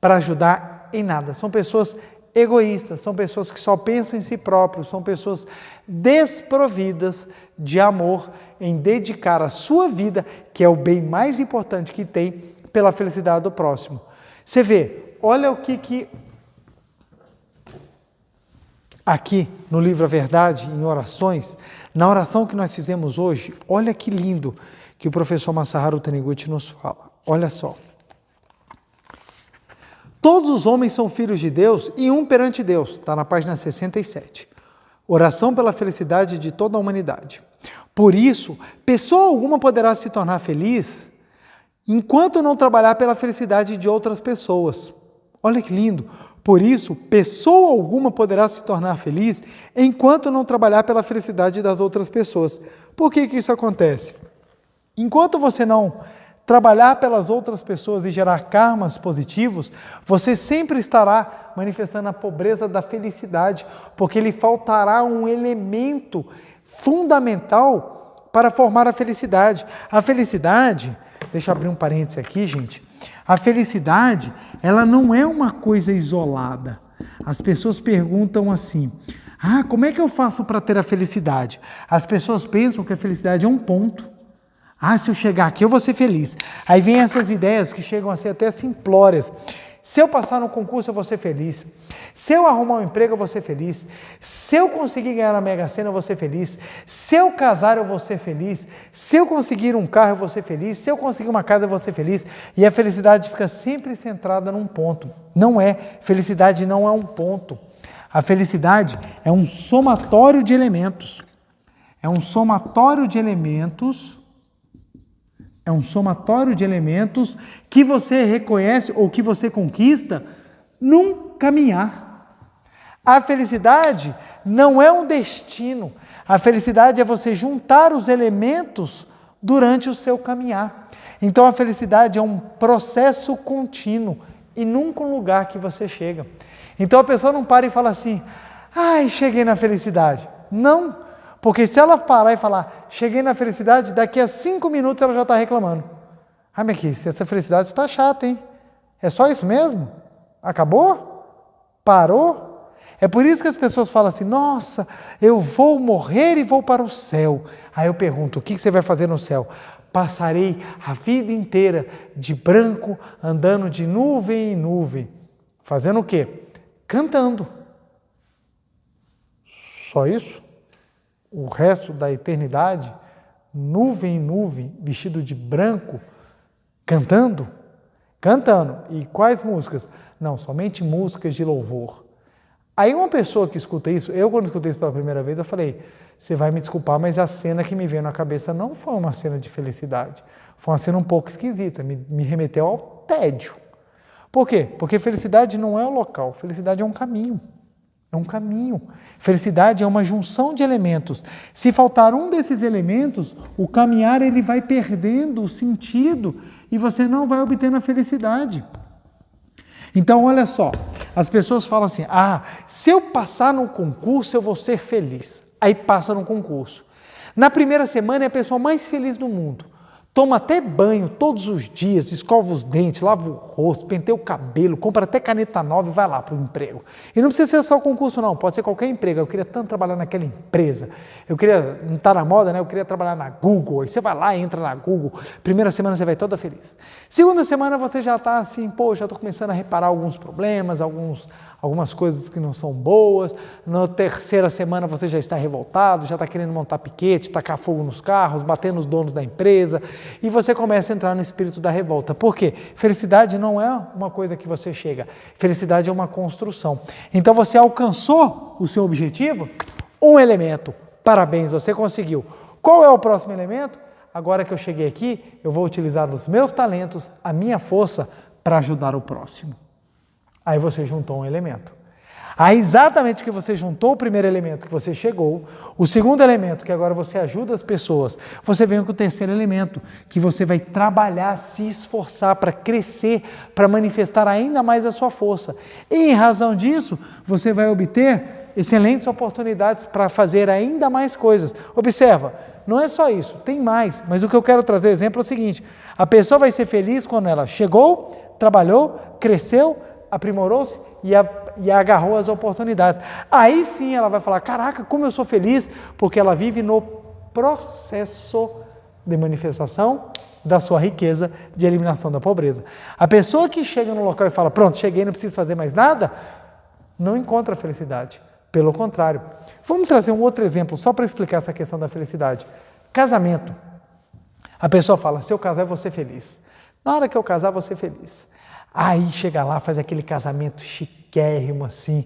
Speaker 2: para ajudar em nada. São pessoas egoístas, são pessoas que só pensam em si próprios, são pessoas desprovidas de amor em dedicar a sua vida, que é o bem mais importante que tem, pela felicidade do próximo. Você vê, olha o que aqui no livro A Verdade, em orações, na oração que nós fizemos hoje, olha que lindo que o professor Masaharu Taniguchi nos fala. Olha só. Todos os homens são filhos de Deus e um perante Deus. Está na página 67. Oração pela felicidade de toda a humanidade. Por isso, pessoa alguma poderá se tornar feliz enquanto não trabalhar pela felicidade de outras pessoas. Olha que lindo. Por isso, pessoa alguma poderá se tornar feliz enquanto não trabalhar pela felicidade das outras pessoas. Por que isso acontece? Enquanto você não trabalhar pelas outras pessoas e gerar karmas positivos, você sempre estará manifestando a pobreza da felicidade, porque lhe faltará um elemento fundamental para formar a felicidade. A felicidade, deixa eu abrir um parêntese aqui, gente. A felicidade, ela não é uma coisa isolada. As pessoas perguntam assim, como é que eu faço para ter a felicidade? As pessoas pensam que a felicidade é um ponto. Se eu chegar aqui eu vou ser feliz. Aí vem essas ideias que chegam a ser até simplórias. Se eu passar no concurso eu vou ser feliz. Se eu arrumar um emprego eu vou ser feliz. Se eu conseguir ganhar na Mega Sena eu vou ser feliz. Se eu casar eu vou ser feliz. Se eu conseguir um carro eu vou ser feliz. Se eu conseguir uma casa eu vou ser feliz. E a felicidade fica sempre centrada num ponto. Não é. Felicidade não é um ponto. A felicidade é um somatório de elementos. É um somatório de elementos. É um somatório de elementos que você reconhece ou que você conquista num caminhar. A felicidade não é um destino. A felicidade é você juntar os elementos durante o seu caminhar. Então a felicidade é um processo contínuo e nunca um lugar que você chega. Então a pessoa não para e fala assim, cheguei na felicidade. Não. Porque se ela parar e falar, cheguei na felicidade, daqui a 5 minutos ela já está reclamando. Mas aqui, essa felicidade está chata, hein? É só isso mesmo? Acabou? Parou? É por isso que as pessoas falam assim, nossa, eu vou morrer e vou para o céu. Aí eu pergunto, o que você vai fazer no céu? Passarei a vida inteira de branco, andando de nuvem em nuvem. Fazendo o quê? Cantando. Só isso? O resto da eternidade, nuvem em nuvem, vestido de branco, cantando? Cantando. E quais músicas? Não, somente músicas de louvor. Aí uma pessoa que escuta isso, eu quando escutei isso pela primeira vez, eu falei, você vai me desculpar, mas a cena que me veio na cabeça não foi uma cena de felicidade. Foi uma cena um pouco esquisita, me remeteu ao tédio. Por quê? Porque felicidade não é o local, felicidade é um caminho. É um caminho. Felicidade é uma junção de elementos. Se faltar um desses elementos, o caminhar ele vai perdendo o sentido e você não vai obtendo a felicidade. Então, olha só, as pessoas falam assim, se eu passar no concurso, eu vou ser feliz. Aí passa no concurso. Na primeira semana é a pessoa mais feliz do mundo. Toma até banho todos os dias, escova os dentes, lava o rosto, penteia o cabelo, compra até caneta nova e vai lá para o emprego. E não precisa ser só o concurso não, pode ser qualquer emprego. Eu queria tanto trabalhar naquela empresa, eu queria, não está na moda, né? Eu queria trabalhar na Google. Aí você vai lá e entra na Google, primeira semana você vai toda feliz. Segunda semana você já está assim, já estou começando a reparar alguns problemas, algumas coisas que não são boas. Na terceira semana você já está revoltado, já está querendo montar piquete, tacar fogo nos carros, bater nos donos da empresa, e você começa a entrar no espírito da revolta. Por quê? Felicidade não é uma coisa que você chega, felicidade é uma construção. Então você alcançou o seu objetivo, um elemento, parabéns, você conseguiu. Qual é o próximo elemento? Agora que eu cheguei aqui, eu vou utilizar os meus talentos, a minha força, para ajudar o próximo. Aí você juntou um elemento. Aí exatamente que você juntou o primeiro elemento, que você chegou, o segundo elemento, que agora você ajuda as pessoas, você vem com o terceiro elemento, que você vai trabalhar, se esforçar para crescer, para manifestar ainda mais a sua força. E em razão disso, você vai obter excelentes oportunidades para fazer ainda mais coisas. Observa, não é só isso, tem mais, mas o que eu quero trazer exemplo é o seguinte, a pessoa vai ser feliz quando ela chegou, trabalhou, cresceu, aprimorou-se e agarrou as oportunidades. Aí sim ela vai falar, caraca, como eu sou feliz, porque ela vive no processo de manifestação da sua riqueza de eliminação da pobreza. A pessoa que chega no local e fala, pronto, cheguei, não preciso fazer mais nada, não encontra felicidade. Pelo contrário. Vamos trazer um outro exemplo só para explicar essa questão da felicidade. Casamento. A pessoa fala, se eu casar eu vou ser feliz. Na hora que eu casar, vou ser feliz. Aí chega lá, faz aquele casamento chiquérrimo assim.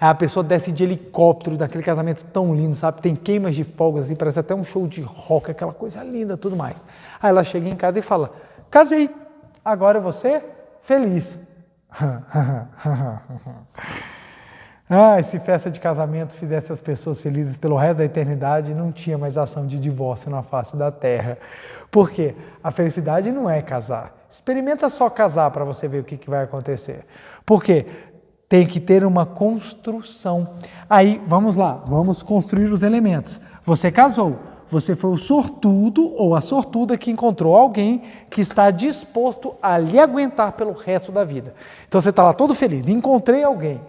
Speaker 2: Aí a pessoa desce de helicóptero, daquele casamento tão lindo, sabe? Tem queimas de fogos assim, parece até um show de rock, aquela coisa linda, tudo mais. Aí ela chega em casa e fala, casei, agora eu vou ser feliz. Se festa de casamento fizesse as pessoas felizes pelo resto da eternidade, não tinha mais ação de divórcio na face da terra. Por quê? A felicidade não é casar. Experimenta só casar para você ver o que vai acontecer. Por quê? Tem que ter uma construção. Aí, vamos lá, vamos construir os elementos. Você casou, você foi o sortudo ou a sortuda que encontrou alguém que está disposto a lhe aguentar pelo resto da vida. Então você está lá todo feliz, encontrei alguém.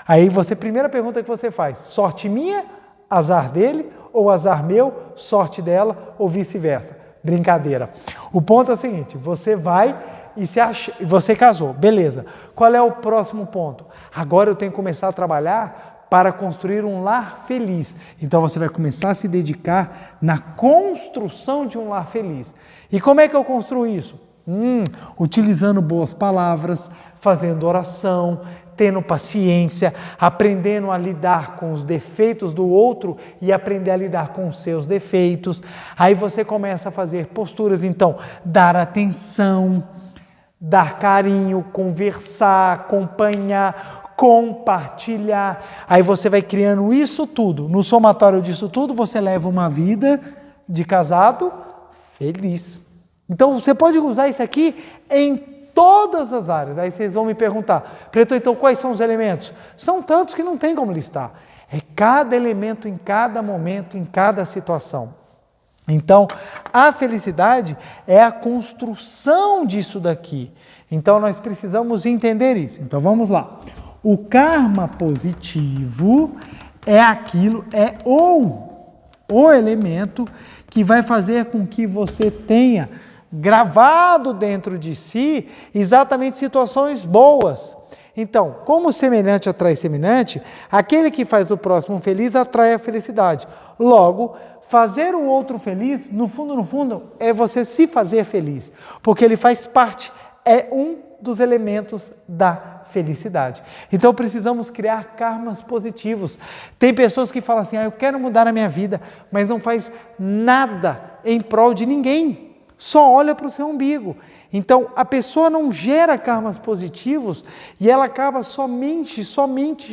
Speaker 2: Aí você, primeira pergunta que você faz, sorte minha, azar dele, ou azar meu, sorte dela, ou vice-versa. Brincadeira. O ponto é o seguinte, você vai e você casou, beleza. Qual é o próximo ponto? Agora eu tenho que começar a trabalhar para construir um lar feliz. Então você vai começar a se dedicar na construção de um lar feliz. E como é que eu construo isso? Utilizando boas palavras, fazendo oração, tendo paciência, aprendendo a lidar com os defeitos do outro e aprender a lidar com os seus defeitos. Aí você começa a fazer posturas, então, dar atenção, dar carinho, conversar, acompanhar, compartilhar. Aí você vai criando isso tudo. No somatório disso tudo, você leva uma vida de casado feliz. Então, você pode usar isso aqui em todas as áreas. Aí vocês vão me perguntar, Preto, então quais são os elementos? São tantos que não tem como listar. É cada elemento em cada momento, em cada situação. Então, a felicidade é a construção disso daqui. Então, nós precisamos entender isso. Então, vamos lá. O karma positivo é o elemento que vai fazer com que você tenha gravado dentro de si exatamente situações boas. Então, como semelhante atrai semelhante, aquele que faz o próximo feliz atrai a felicidade. Logo, fazer o outro feliz, no fundo, é você se fazer feliz, porque ele faz parte, é um dos elementos da felicidade. Então, precisamos criar karmas positivos. Tem pessoas que falam assim, eu quero mudar a minha vida, mas não faz nada em prol de ninguém. Só olha para o seu umbigo. Então, a pessoa não gera karmas positivos e ela acaba somente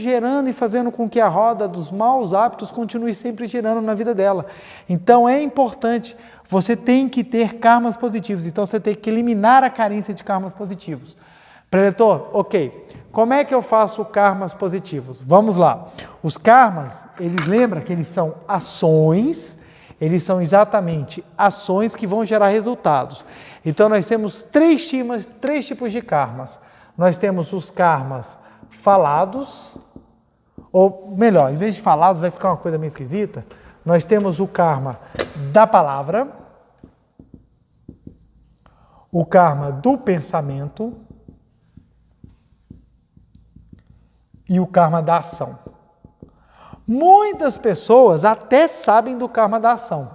Speaker 2: gerando e fazendo com que a roda dos maus hábitos continue sempre girando na vida dela. Então, é importante, você tem que ter karmas positivos. Então, você tem que eliminar a carência de karmas positivos. Preletor, ok. Como é que eu faço karmas positivos? Vamos lá. Os karmas, lembra que eles são ações. Eles são exatamente ações que vão gerar resultados. Então, nós temos três tipos de karmas. Nós temos os karmas falados, ou melhor, em vez de falados, vai ficar uma coisa meio esquisita. Nós temos o karma da palavra, o karma do pensamento e o karma da ação. Muitas pessoas até sabem do karma da ação.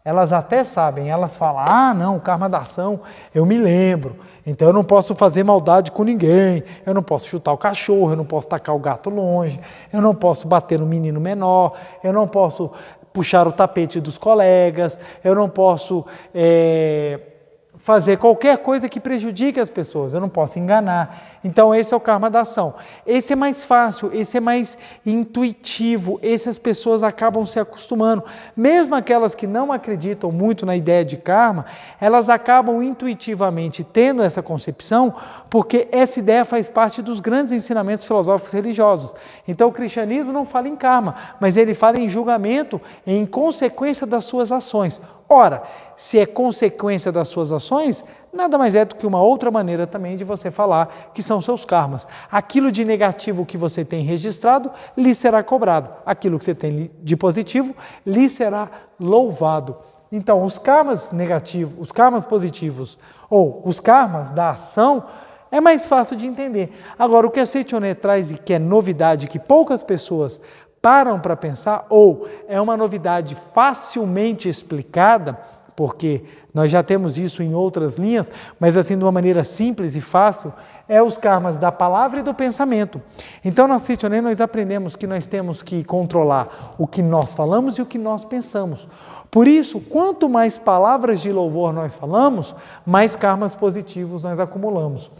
Speaker 2: Elas até sabem, elas falam, não, o karma da ação, eu me lembro. Então eu não posso fazer maldade com ninguém, eu não posso chutar o cachorro, eu não posso tacar o gato longe, eu não posso bater no menino menor, eu não posso puxar o tapete dos colegas, eu não posso fazer qualquer coisa que prejudique as pessoas, eu não posso enganar. Então esse é o karma da ação. Esse é mais fácil, esse é mais intuitivo, essas pessoas acabam se acostumando. Mesmo aquelas que não acreditam muito na ideia de karma, elas acabam intuitivamente tendo essa concepção, porque essa ideia faz parte dos grandes ensinamentos filosóficos religiosos. Então o cristianismo não fala em karma, mas ele fala em julgamento em consequência das suas ações. Ora, se é consequência das suas ações, nada mais é do que uma outra maneira também de você falar que são seus karmas. Aquilo de negativo que você tem registrado, lhe será cobrado. Aquilo que você tem de positivo, lhe será louvado. Então, os karmas negativos, os karmas positivos ou os karmas da ação é mais fácil de entender. Agora, o que a Seichoné traz e que é novidade, que poucas pessoas param para pensar, ou é uma novidade facilmente explicada, porque nós já temos isso em outras linhas, mas assim de uma maneira simples e fácil, é os karmas da palavra e do pensamento. Então, na Seichoné nós aprendemos que nós temos que controlar o que nós falamos e o que nós pensamos. Por isso, quanto mais palavras de louvor nós falamos, mais karmas positivos nós acumulamos.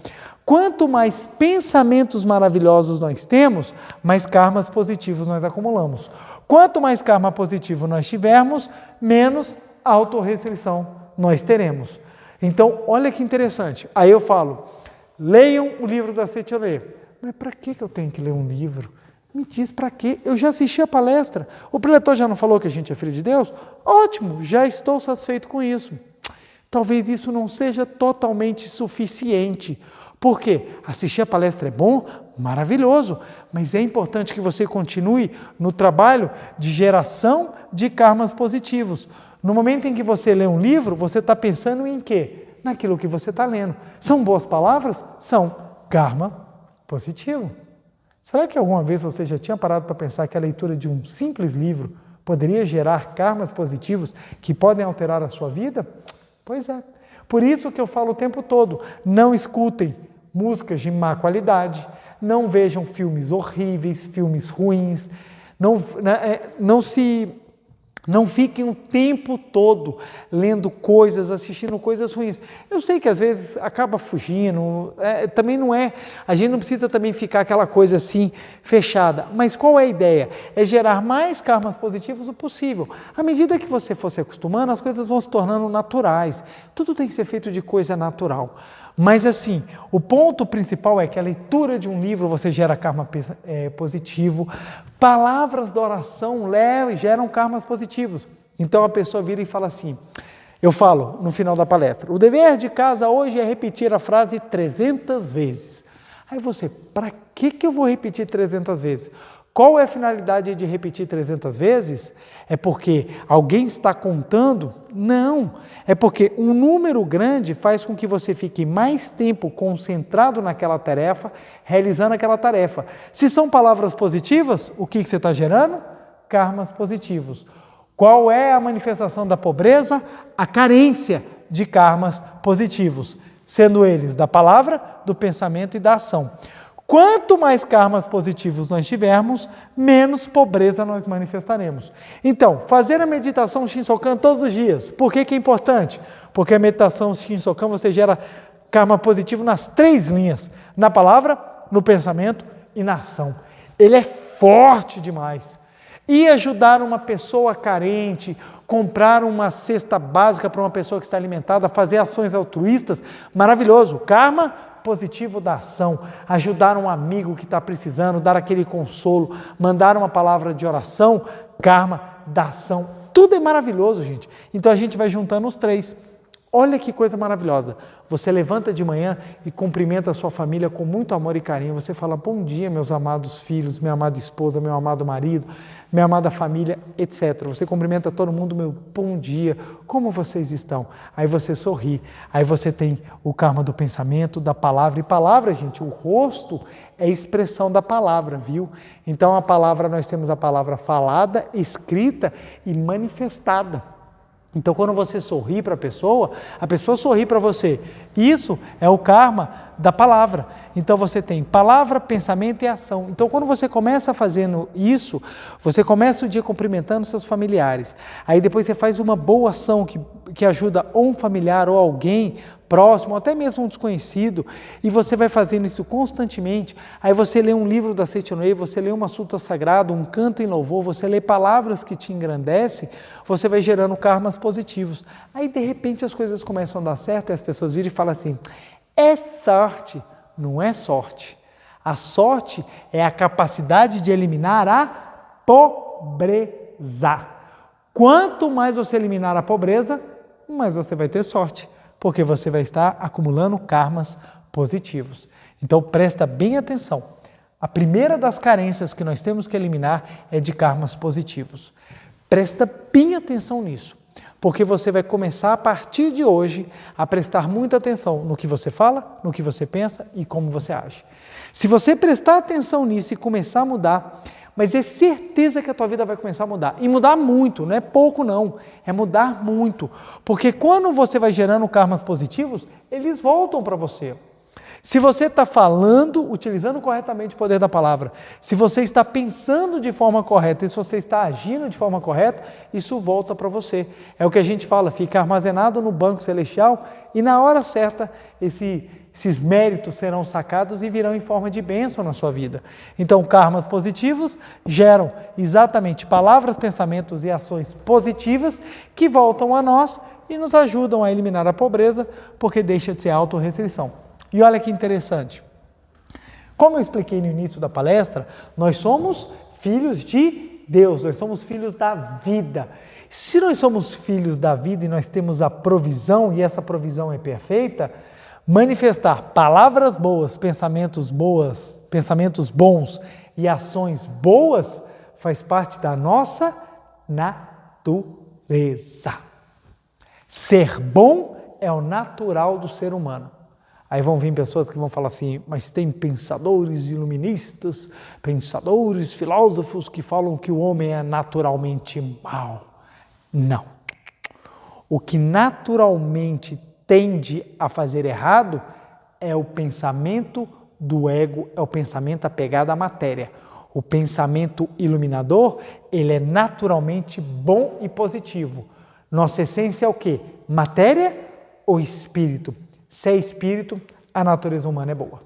Speaker 2: Quanto mais pensamentos maravilhosos nós temos, mais karmas positivos nós acumulamos. Quanto mais karma positivo nós tivermos, menos autorrestrição nós teremos. Então, olha que interessante. Aí eu falo, leiam o livro da Seichoné. Mas para que eu tenho que ler um livro? Me diz para quê? Eu já assisti a palestra. O preletor já não falou que a gente é filho de Deus? Ótimo, já estou satisfeito com isso. Talvez isso não seja totalmente suficiente. Por quê? Assistir a palestra é bom? Maravilhoso. Mas é importante que você continue no trabalho de geração de karmas positivos. No momento em que você lê um livro, você está pensando em quê? Naquilo que você está lendo. São boas palavras? São karma positivo. Será que alguma vez você já tinha parado para pensar que a leitura de um simples livro poderia gerar karmas positivos que podem alterar a sua vida? Pois é. Por isso que eu falo o tempo todo, não escutem músicas de má qualidade, não vejam filmes horríveis, filmes ruins, não fiquem o tempo todo lendo coisas, assistindo coisas ruins. Eu sei que às vezes acaba fugindo, também não é, a gente não precisa também ficar aquela coisa assim fechada, mas qual é a ideia? É gerar mais karmas positivos o possível. À medida que você for se acostumando, as coisas vão se tornando naturais, tudo tem que ser feito de coisa natural. Mas assim, o ponto principal é que a leitura de um livro você gera karma positivo, palavras da oração geram karmas positivos. Então a pessoa vira e fala assim, eu falo no final da palestra, o dever de casa hoje é repetir a frase 300 vezes. Aí você, para que eu vou repetir 300 vezes? Qual é a finalidade de repetir 300 vezes? É porque alguém está contando? Não. É porque um número grande faz com que você fique mais tempo concentrado naquela tarefa, realizando aquela tarefa. Se são palavras positivas, o que você está gerando? Karmas positivos. Qual é a manifestação da pobreza? A carência de karmas positivos, sendo eles da palavra, do pensamento e da ação. Quanto mais karmas positivos nós tivermos, menos pobreza nós manifestaremos. Então, fazer a meditação Shinsokan todos os dias. Por que é importante? Porque a meditação Shinsokan você gera karma positivo nas 3 linhas. Na palavra, no pensamento e na ação. Ele é forte demais. E ajudar uma pessoa carente, comprar uma cesta básica para uma pessoa que está alimentada, fazer ações altruístas, maravilhoso. Karma positivo da ação, ajudar um amigo que está precisando, dar aquele consolo, mandar uma palavra de oração, karma da ação. Tudo é maravilhoso, gente. Então a gente vai juntando os 3. Olha que coisa maravilhosa. Você levanta de manhã e cumprimenta a sua família com muito amor e carinho. Você fala, bom dia, meus amados filhos, minha amada esposa, meu amado marido, minha amada família, etc. Você cumprimenta todo mundo, meu bom dia, como vocês estão? Aí você sorri, aí você tem o karma do pensamento, da palavra. E palavra, gente, o rosto é expressão da palavra, viu? Então a palavra, nós temos a palavra falada, escrita e manifestada. Então, quando você sorri para a pessoa sorri para você. Isso é o karma da palavra. Então, você tem palavra, pensamento e ação. Então, quando você começa fazendo isso, você começa o dia cumprimentando seus familiares. Aí, depois você faz uma boa ação que ajuda ou um familiar ou alguém próximo, até mesmo um desconhecido, e você vai fazendo isso constantemente. Aí você lê um livro da Seichoné, você lê uma suta sagrada, um canto em louvor, você lê palavras que te engrandecem, você vai gerando karmas positivos. Aí de repente as coisas começam a dar certo e as pessoas viram e falam assim, é sorte, não é sorte. A sorte é a capacidade de eliminar a pobreza. Quanto mais você eliminar a pobreza, mais você vai ter sorte, porque você vai estar acumulando karmas positivos. Então presta bem atenção. A primeira das carências que nós temos que eliminar é de karmas positivos. Presta bem atenção nisso. porque você vai começar a partir de hoje a prestar muita atenção no que você fala, no que você pensa e como você age. Se você prestar atenção nisso e começar a mudar, mas é certeza que a tua vida vai começar a mudar. E mudar muito, não é pouco não, é mudar muito. Porque quando você vai gerando karmas positivos, eles voltam para você. Se você está falando, utilizando corretamente o poder da palavra, se você está pensando de forma correta e se você está agindo de forma correta, isso volta para você. É o que a gente fala, fica armazenado no banco celestial e na hora certa esses méritos serão sacados e virão em forma de bênção na sua vida. Então, karmas positivos geram exatamente palavras, pensamentos e ações positivas que voltam a nós e nos ajudam a eliminar a pobreza, porque deixa de ser autorrestrição. E olha que interessante, como eu expliquei no início da palestra, nós somos filhos de Deus, nós somos filhos da vida. Se nós somos filhos da vida e nós temos a provisão, e essa provisão é perfeita, manifestar palavras boas, pensamentos bons e ações boas faz parte da nossa natureza. Ser bom é o natural do ser humano. Aí vão vir pessoas que vão falar assim, mas tem pensadores iluministas, pensadores, filósofos que falam que o homem é naturalmente mau. Não. O que naturalmente tende a fazer errado é o pensamento do ego, é o pensamento apegado à matéria. O pensamento iluminador, ele é naturalmente bom e positivo. Nossa essência é o quê? Matéria ou espírito? Se é espírito, a natureza humana é boa.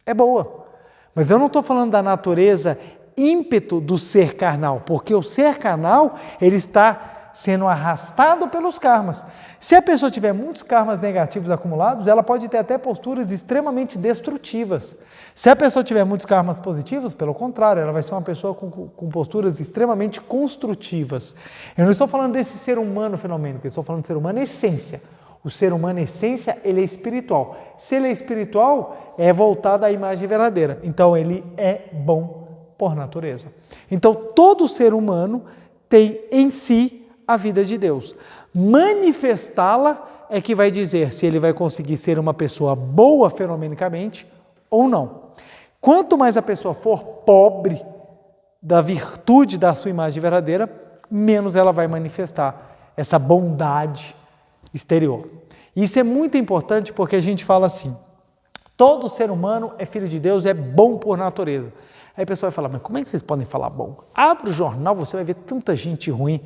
Speaker 2: É boa. Mas eu não estou falando da natureza ímpeto do ser carnal, porque o ser carnal, ele está sendo arrastado pelos karmas. Se a pessoa tiver muitos karmas negativos acumulados, ela pode ter até posturas extremamente destrutivas. Se a pessoa tiver muitos karmas positivos, pelo contrário, ela vai ser uma pessoa com posturas extremamente construtivas. Eu não estou falando desse ser humano fenomênico, eu estou falando do ser humano essência. O ser humano, essência, ele é espiritual. Se ele é espiritual, é voltado à imagem verdadeira. Então, ele é bom por natureza. Então, todo ser humano tem em si a vida de Deus. Manifestá-la é que vai dizer se ele vai conseguir ser uma pessoa boa fenomenicamente ou não. Quanto mais a pessoa for pobre da virtude da sua imagem verdadeira, menos ela vai manifestar essa bondade exterior. Isso é muito importante porque a gente fala assim, todo ser humano é filho de Deus, é bom por natureza. Aí a pessoa vai falar, mas como é que vocês podem falar bom? Abre o jornal, você vai ver tanta gente ruim.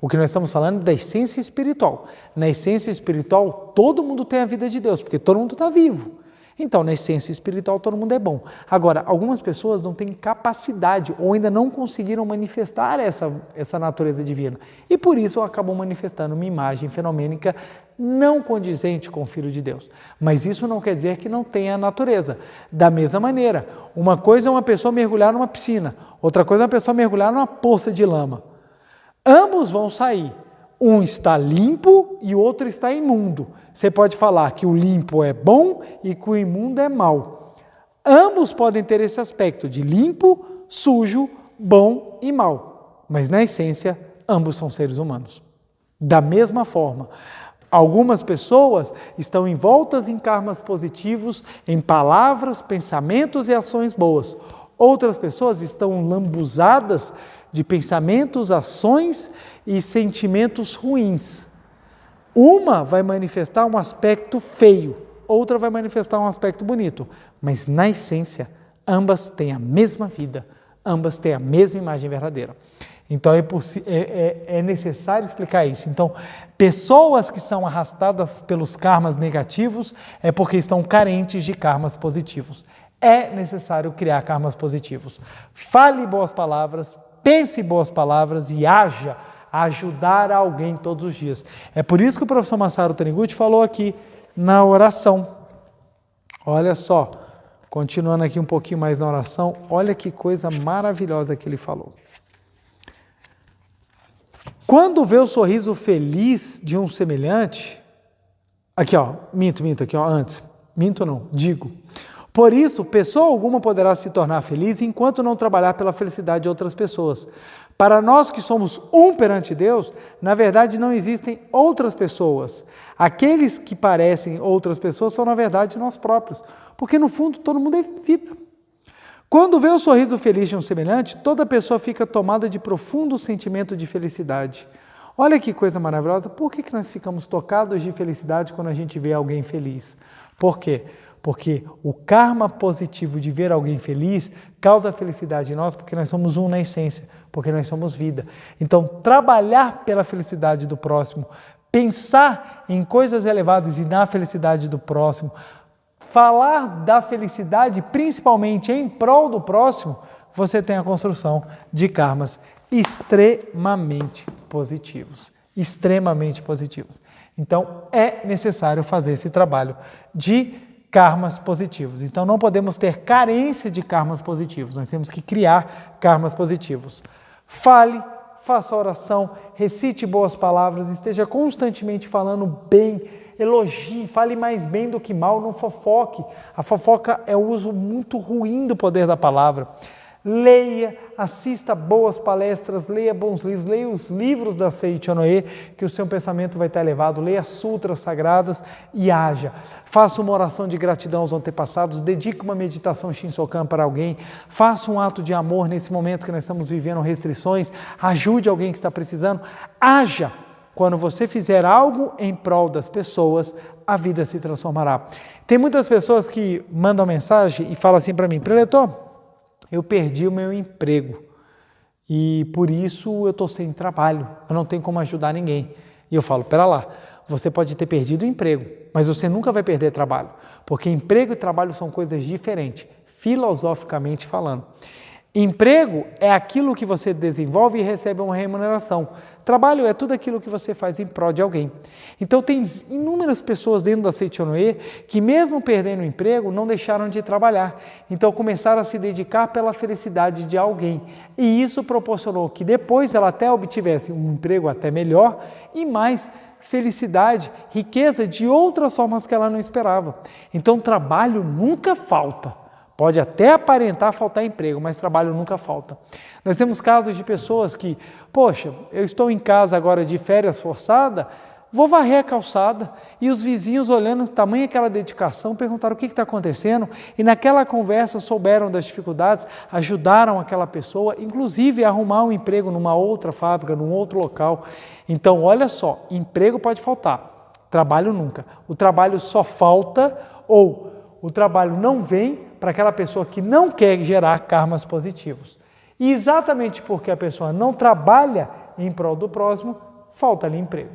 Speaker 2: O que nós estamos falando é da essência espiritual. Na essência espiritual, todo mundo tem a vida de Deus, porque todo mundo está vivo. Então, na essência espiritual, todo mundo é bom. Agora, algumas pessoas não têm capacidade ou ainda não conseguiram manifestar essa natureza divina. E por isso acabam manifestando uma imagem fenomênica não condizente com o Filho de Deus. Mas isso não quer dizer que não tenha a natureza. Da mesma maneira, uma coisa é uma pessoa mergulhar numa piscina, outra coisa é uma pessoa mergulhar numa poça de lama. Ambos vão sair. Um está limpo e o outro está imundo. Você pode falar que o limpo é bom e que o imundo é mau. Ambos podem ter esse aspecto de limpo, sujo, bom e mau. Mas na essência, ambos são seres humanos. Da mesma forma, algumas pessoas estão envoltas em karmas positivos, em palavras, pensamentos e ações boas. Outras pessoas estão lambuzadas de pensamentos, ações e sentimentos ruins. Uma vai manifestar um aspecto feio, outra vai manifestar um aspecto bonito, mas na essência, ambas têm a mesma vida, ambas têm a mesma imagem verdadeira. Então é necessário explicar isso. Então, pessoas que são arrastadas pelos karmas negativos é porque estão carentes de karmas positivos. É necessário criar karmas positivos. Fale boas palavras, pense boas palavras e haja a ajudar alguém todos os dias. É por isso que o professor Masaru Taniguchi falou aqui na oração. Olha só, continuando aqui um pouquinho mais na oração, olha que coisa maravilhosa que ele falou. Quando vê o sorriso feliz de um semelhante, aqui ó, minto aqui ó, antes, minto não, digo. Por isso, pessoa alguma poderá se tornar feliz enquanto não trabalhar pela felicidade de outras pessoas. Para nós que somos um perante Deus, na verdade não existem outras pessoas. Aqueles que parecem outras pessoas são, na verdade, nós próprios. Porque, no fundo, todo mundo é vida. Quando vê o sorriso feliz de um semelhante, toda pessoa fica tomada de profundo sentimento de felicidade. Olha que coisa maravilhosa. Por que nós ficamos tocados de felicidade quando a gente vê alguém feliz? Por quê? Porque o karma positivo de ver alguém feliz causa felicidade em nós, porque nós somos um na essência, porque nós somos vida. Então, trabalhar pela felicidade do próximo, pensar em coisas elevadas e na felicidade do próximo, falar da felicidade principalmente em prol do próximo, você tem a construção de karmas extremamente positivos. Extremamente positivos. Então, é necessário fazer esse trabalho de karmas positivos. Então, não podemos ter carência de karmas positivos. Nós temos que criar karmas positivos. Fale, faça oração, recite boas palavras, esteja constantemente falando bem, elogie, fale mais bem do que mal, não fofoque. A fofoca é o uso muito ruim do poder da palavra. Leia, assista boas palestras, leia bons livros, leia os livros da Sei Chonoe, que o seu pensamento vai estar elevado, leia sutras sagradas e haja. Faça uma oração de gratidão aos antepassados, dedique uma meditação Shinsokan para alguém, faça um ato de amor nesse momento que nós estamos vivendo restrições, ajude alguém que está precisando, haja. Quando você fizer algo em prol das pessoas, a vida se transformará. Tem muitas pessoas que mandam mensagem e falam assim para mim: Preletor, eu perdi o meu emprego e por isso eu estou sem trabalho, eu não tenho como ajudar ninguém. E eu falo, pera lá, você pode ter perdido o emprego, mas você nunca vai perder trabalho, porque emprego e trabalho são coisas diferentes, filosoficamente falando. Emprego é aquilo que você desenvolve e recebe uma remuneração. Trabalho é tudo aquilo que você faz em prol de alguém. Então tem inúmeras pessoas dentro da Sei Chonoe que mesmo perdendo o emprego não deixaram de trabalhar. Então começaram a se dedicar pela felicidade de alguém. E isso proporcionou que depois ela até obtivesse um emprego até melhor e mais felicidade, riqueza de outras formas que ela não esperava. Então trabalho nunca falta. Pode até aparentar faltar emprego, mas trabalho nunca falta. Nós temos casos de pessoas que, poxa, eu estou em casa agora de férias forçada, vou varrer a calçada, e os vizinhos olhando o tamanho daquela dedicação, perguntaram o que está acontecendo, e naquela conversa souberam das dificuldades, ajudaram aquela pessoa, inclusive a arrumar um emprego numa outra fábrica, num outro local. Então, olha só, emprego pode faltar, trabalho nunca. O trabalho só falta, ou o trabalho não vem para aquela pessoa que não quer gerar karmas positivos. E exatamente porque a pessoa não trabalha em prol do próximo, falta-lhe emprego.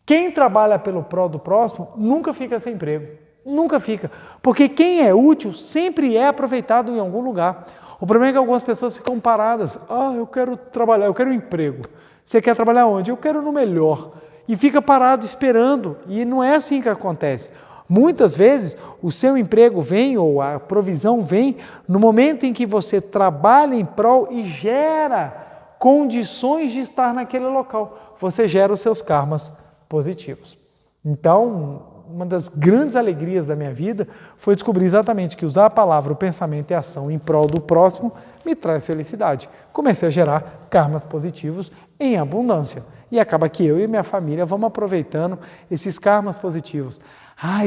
Speaker 2: Quem trabalha pelo prol do próximo nunca fica sem emprego. Nunca fica. Porque quem é útil sempre é aproveitado em algum lugar. O problema é que algumas pessoas ficam paradas. Eu quero trabalhar, eu quero um emprego. Você quer trabalhar onde? Eu quero no melhor. E fica parado esperando. E não é assim que acontece. Muitas vezes o seu emprego vem, ou a provisão vem, no momento em que você trabalha em prol e gera condições de estar naquele local. Você gera os seus karmas positivos. Então, uma das grandes alegrias da minha vida foi descobrir exatamente que usar a palavra, o pensamento e a ação em prol do próximo me traz felicidade. Comecei a gerar karmas positivos em abundância. E acaba que eu e minha família vamos aproveitando esses karmas positivos.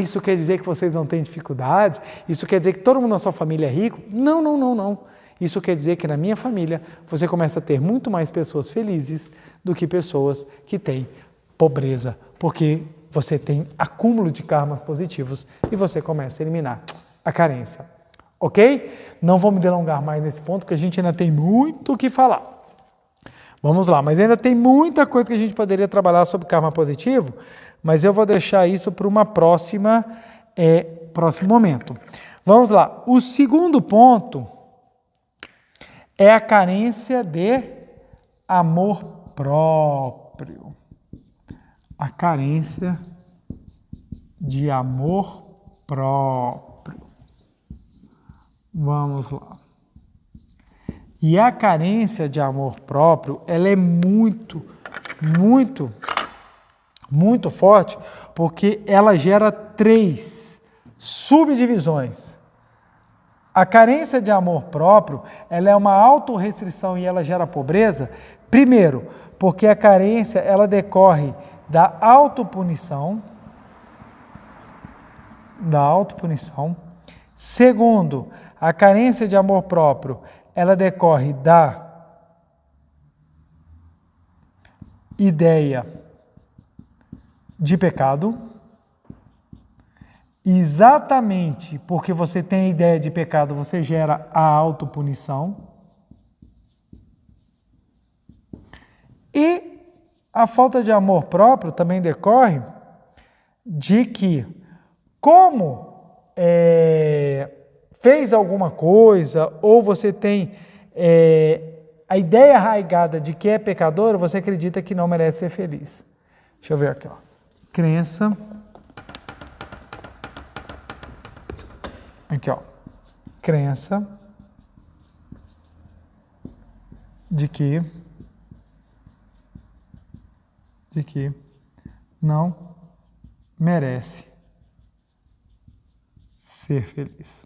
Speaker 2: Isso quer dizer que vocês não têm dificuldades? Isso quer dizer que todo mundo na sua família é rico? Não. Isso quer dizer que na minha família você começa a ter muito mais pessoas felizes do que pessoas que têm pobreza, porque você tem acúmulo de karmas positivos e você começa a eliminar a carência. Ok? Não vou me delongar mais nesse ponto, porque a gente ainda tem muito o que falar. Vamos lá, mas ainda tem muita coisa que a gente poderia trabalhar sobre karma positivo, mas eu vou deixar isso para uma próximo momento. Vamos lá. O segundo ponto é a carência de amor próprio. A carência de amor próprio. Vamos lá. E a carência de amor próprio, ela é muito forte, porque ela gera 3 subdivisões. a carência de amor próprio, ela é uma autorrestrição e ela gera pobreza? Primeiro, porque a carência, ela decorre da autopunição. Segundo, a carência de amor próprio, ela decorre da ideia de pecado. Exatamente porque você tem a ideia de pecado, você gera a autopunição. E a falta de amor próprio também decorre de que, como fez alguma coisa, ou você tem a ideia arraigada de que é pecador, você acredita que não merece ser feliz. Deixa eu ver aqui, ó. Crença. Aqui, ó. Crença de que não merece ser feliz.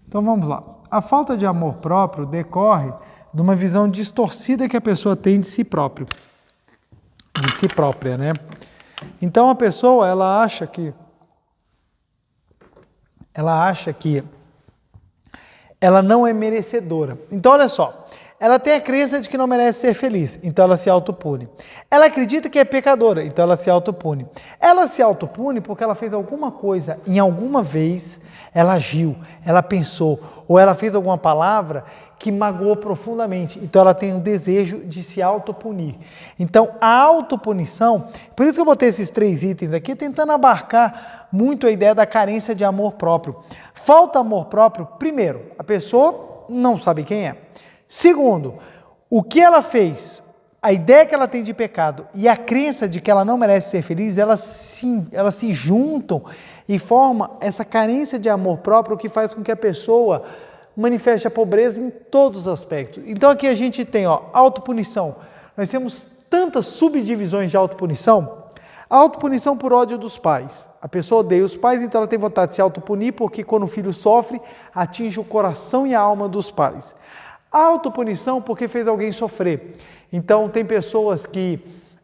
Speaker 2: Então vamos lá. A falta de amor próprio decorre de uma visão distorcida que a pessoa tem de si próprio. De si própria, né? Então a pessoa, ela acha que ela não é merecedora. Então olha só, ela tem a crença de que não merece ser feliz, então ela se autopune. Ela acredita que é pecadora, então ela se autopune. Ela se autopune porque ela fez alguma coisa, em alguma vez, ela agiu, ela pensou, ou ela fez alguma palavra que magoou profundamente. Então ela tem o desejo de se autopunir. Então a autopunição, por isso que eu botei esses 3 itens aqui, tentando abarcar muito a ideia da carência de amor próprio. Falta amor próprio, primeiro, a pessoa não sabe quem é. Segundo, o que ela fez, a ideia que ela tem de pecado e a crença de que ela não merece ser feliz, elas se juntam e formam essa carência de amor próprio que faz com que a pessoa manifeste a pobreza em todos os aspectos. Então aqui a gente tem autopunição. Nós temos tantas subdivisões de autopunição. A autopunição por ódio dos pais. A pessoa odeia os pais, então ela tem vontade de se autopunir porque quando o filho sofre, atinge o coração e a alma dos pais. A autopunição porque fez alguém sofrer. Então tem pessoas que,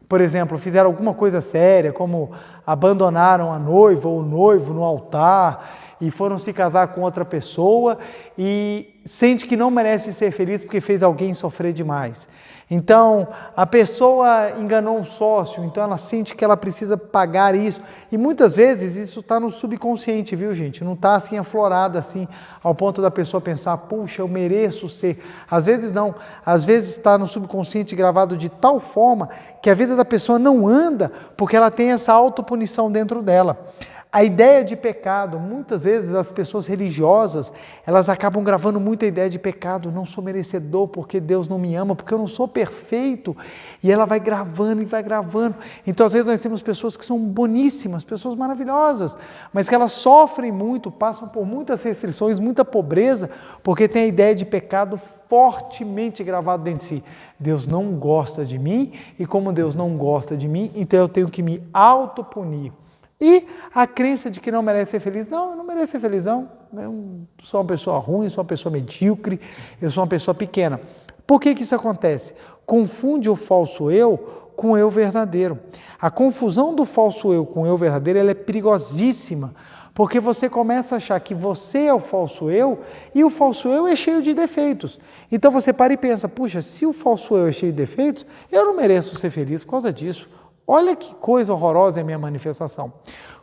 Speaker 2: por exemplo, fizeram alguma coisa séria, como abandonaram a noiva ou o noivo no altar e foram se casar com outra pessoa e sente que não merece ser feliz porque fez alguém sofrer demais. Então, a pessoa enganou um sócio, então ela sente que ela precisa pagar isso. E muitas vezes isso está no subconsciente, viu, gente? Não está assim aflorado assim, ao ponto da pessoa pensar, puxa, eu mereço ser. Às vezes não. Às vezes está no subconsciente gravado de tal forma que a vida da pessoa não anda porque ela tem essa autopunição dentro dela. A ideia de pecado, muitas vezes as pessoas religiosas, elas acabam gravando muito a ideia de pecado, não sou merecedor porque Deus não me ama, porque eu não sou perfeito, e ela vai gravando e vai gravando. Então às vezes nós temos pessoas que são boníssimas, pessoas maravilhosas, mas que elas sofrem muito, passam por muitas restrições, muita pobreza, porque tem a ideia de pecado fortemente gravado dentro de si. Deus não gosta de mim, e como Deus não gosta de mim, então eu tenho que me autopunir. E a crença de que não merece ser feliz. Não, eu não mereço ser feliz, não. Eu sou uma pessoa ruim, sou uma pessoa medíocre, eu sou uma pessoa pequena. Por que isso acontece? Confunde o falso eu com o eu verdadeiro. A confusão do falso eu com o eu verdadeiro ela é perigosíssima, porque você começa a achar que você é o falso eu e o falso eu é cheio de defeitos. Então você para e pensa, puxa, se o falso eu é cheio de defeitos, eu não mereço ser feliz por causa disso. Olha que coisa horrorosa é a minha manifestação.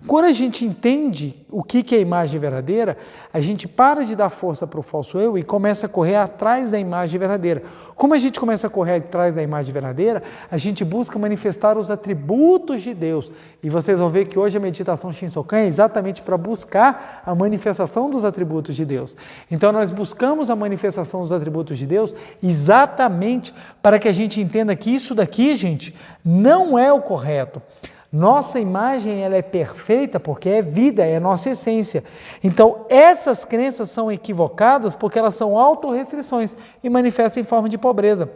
Speaker 2: Quando a gente entende o que é a imagem verdadeira, a gente para de dar força para o falso eu e começa a correr atrás da imagem verdadeira. Como a gente começa a correr atrás da imagem verdadeira, a gente busca manifestar os atributos de Deus. E vocês vão ver que hoje a meditação Shinsokan é exatamente para buscar a manifestação dos atributos de Deus. Então nós buscamos a manifestação dos atributos de Deus exatamente para que a gente entenda que isso daqui, gente, não é o correto. Nossa imagem ela é perfeita porque é vida, é nossa essência. Então essas crenças são equivocadas porque elas são autorrestrições e manifestam em forma de pobreza.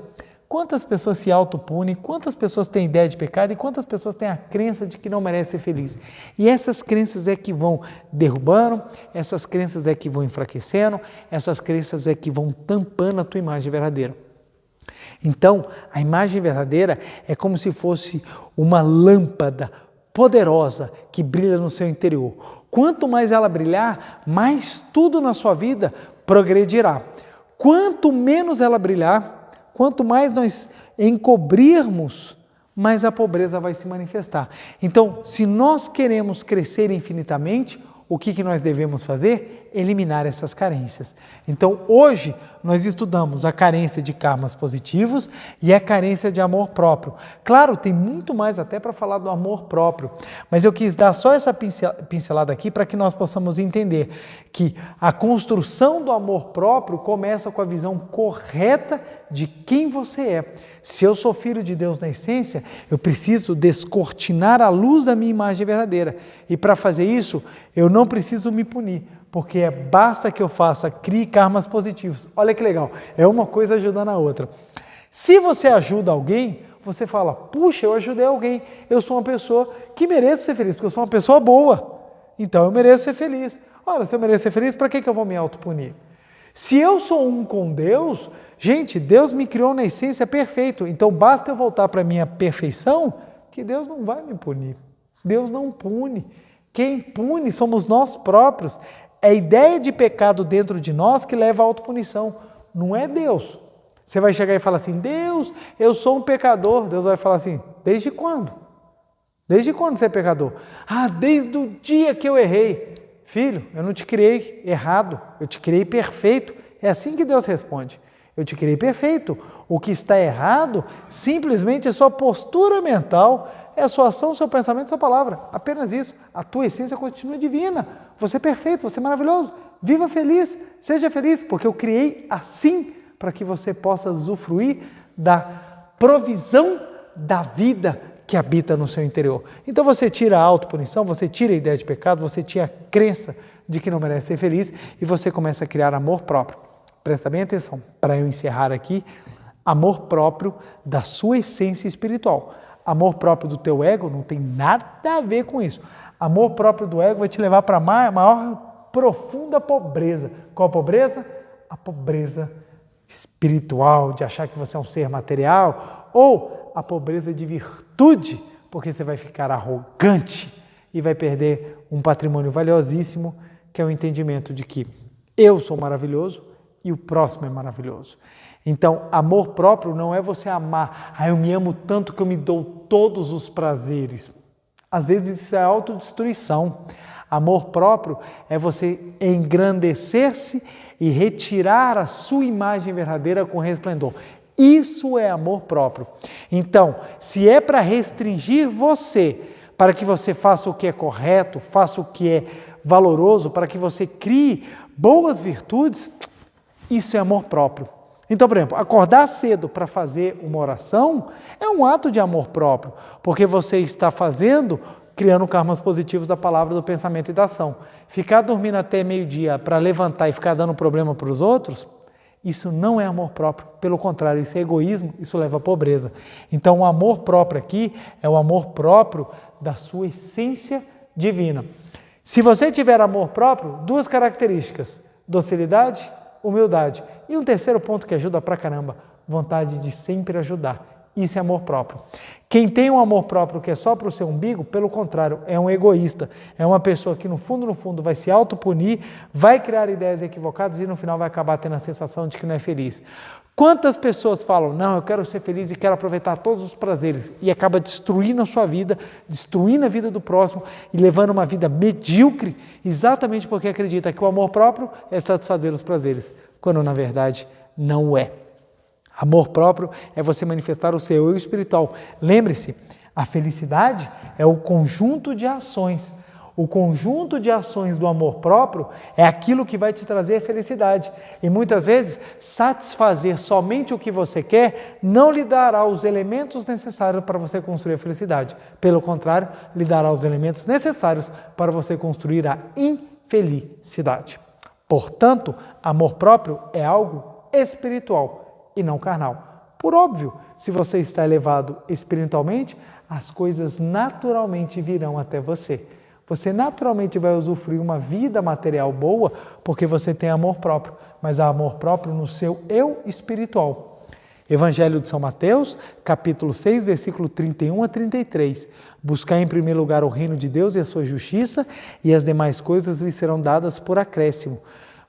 Speaker 2: Quantas pessoas se autopunem, quantas pessoas têm ideia de pecado e quantas pessoas têm a crença de que não merece ser feliz. E essas crenças é que vão derrubando, essas crenças é que vão enfraquecendo, essas crenças é que vão tampando a tua imagem verdadeira. Então, a imagem verdadeira é como se fosse uma lâmpada poderosa que brilha no seu interior. Quanto mais ela brilhar, mais tudo na sua vida progredirá. Quanto menos ela brilhar, quanto mais nós encobrirmos, mais a pobreza vai se manifestar. Então, se nós queremos crescer infinitamente, o que nós devemos fazer? Eliminar essas carências. Então, hoje, nós estudamos a carência de karmas positivos e a carência de amor próprio. Claro, tem muito mais até para falar do amor próprio, mas eu quis dar só essa pincelada aqui para que nós possamos entender que a construção do amor próprio começa com a visão correta de quem você é. Se eu sou filho de Deus na essência, eu preciso descortinar a luz da minha imagem verdadeira. E para fazer isso, eu não preciso me punir, porque basta que eu crie karmas positivos. Olha que legal, é uma coisa ajudando a outra. Se você ajuda alguém, você fala, puxa, eu ajudei alguém, eu sou uma pessoa que mereço ser feliz, porque eu sou uma pessoa boa, então eu mereço ser feliz. Ora, se eu mereço ser feliz, para que eu vou me autopunir? Se eu sou um com Deus, gente, Deus me criou na essência perfeito, então basta eu voltar para a minha perfeição, que Deus não vai me punir. Deus não pune. Quem pune somos nós próprios. É a ideia de pecado dentro de nós que leva à autopunição, não é Deus. Você vai chegar e falar assim, Deus, eu sou um pecador. Deus vai falar assim, desde quando? Desde quando você é pecador? Ah, desde o dia que eu errei. Filho, eu não te criei errado, eu te criei perfeito. É assim que Deus responde. Eu te criei perfeito. O que está errado simplesmente é sua postura mental, é a sua ação, seu pensamento, sua palavra. Apenas isso. A tua essência continua divina. Você é perfeito, você é maravilhoso. Viva feliz, seja feliz, porque eu criei assim para que você possa usufruir da provisão da vida que habita no seu interior. Então você tira a autopunição, você tira a ideia de pecado, você tira a crença de que não merece ser feliz e você começa a criar amor próprio. Presta bem atenção, para eu encerrar aqui, amor próprio da sua essência espiritual. Amor próprio do teu ego não tem nada a ver com isso. Amor próprio do ego vai te levar para a maior profunda pobreza. Qual a pobreza? A pobreza espiritual, de achar que você é um ser material, ou a pobreza de virtude, porque você vai ficar arrogante e vai perder um patrimônio valiosíssimo, que é o entendimento de que eu sou maravilhoso e o próximo é maravilhoso. Então, amor próprio não é você amar, eu me amo tanto que eu me dou todos os prazeres. Às vezes isso é autodestruição. Amor próprio é você engrandecer-se e retirar a sua imagem verdadeira com resplendor. Isso é amor próprio. Então, se é para restringir você, para que você faça o que é correto, faça o que é valoroso, para que você crie boas virtudes, isso é amor próprio. Então, por exemplo, acordar cedo para fazer uma oração é um ato de amor próprio, porque você está criando karmas positivos da palavra, do pensamento e da ação. Ficar dormindo até meio-dia para levantar e ficar dando problema para os outros, isso não é amor próprio. Pelo contrário, isso é egoísmo, isso leva à pobreza. Então, o amor próprio aqui é o amor próprio da sua essência divina. Se você tiver amor próprio, duas características, docilidade, humildade. E um terceiro ponto que ajuda pra caramba, vontade de sempre ajudar. Isso é amor próprio. Quem tem um amor próprio que é só para o seu umbigo, pelo contrário, é um egoísta. É uma pessoa que no fundo vai se autopunir, vai criar ideias equivocadas e no final vai acabar tendo a sensação de que não é feliz. Quantas pessoas falam, não, eu quero ser feliz e quero aproveitar todos os prazeres e acaba destruindo a sua vida, destruindo a vida do próximo e levando uma vida medíocre, exatamente porque acredita que o amor próprio é satisfazer os prazeres, quando na verdade não é. Amor próprio é você manifestar o seu eu espiritual. Lembre-se, a felicidade é o conjunto de ações. O conjunto de ações do amor próprio é aquilo que vai te trazer felicidade. E muitas vezes, satisfazer somente o que você quer não lhe dará os elementos necessários para você construir a felicidade. Pelo contrário, lhe dará os elementos necessários para você construir a infelicidade. Portanto, amor próprio é algo espiritual e não carnal. Por óbvio, se você está elevado espiritualmente, as coisas naturalmente virão até você. Você naturalmente vai usufruir uma vida material boa porque você tem amor próprio, mas há amor próprio no seu eu espiritual. Evangelho de São Mateus, capítulo 6, versículo 31 a 33. Buscar em primeiro lugar o reino de Deus e a sua justiça, e as demais coisas lhe serão dadas por acréscimo.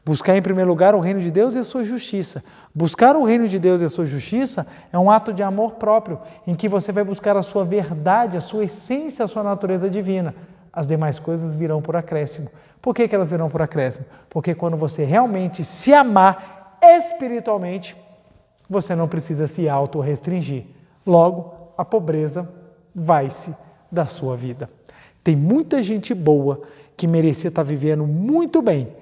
Speaker 2: Buscar em primeiro lugar o reino de Deus e a sua justiça. Buscar o reino de Deus e a sua justiça é um ato de amor próprio, em que você vai buscar a sua verdade, a sua essência, a sua natureza divina. As demais coisas virão por acréscimo. Por que elas virão por acréscimo? Porque quando você realmente se amar espiritualmente, você não precisa se auto-restringir. Logo, a pobreza vai-se da sua vida. Tem muita gente boa que merecia estar vivendo muito bem.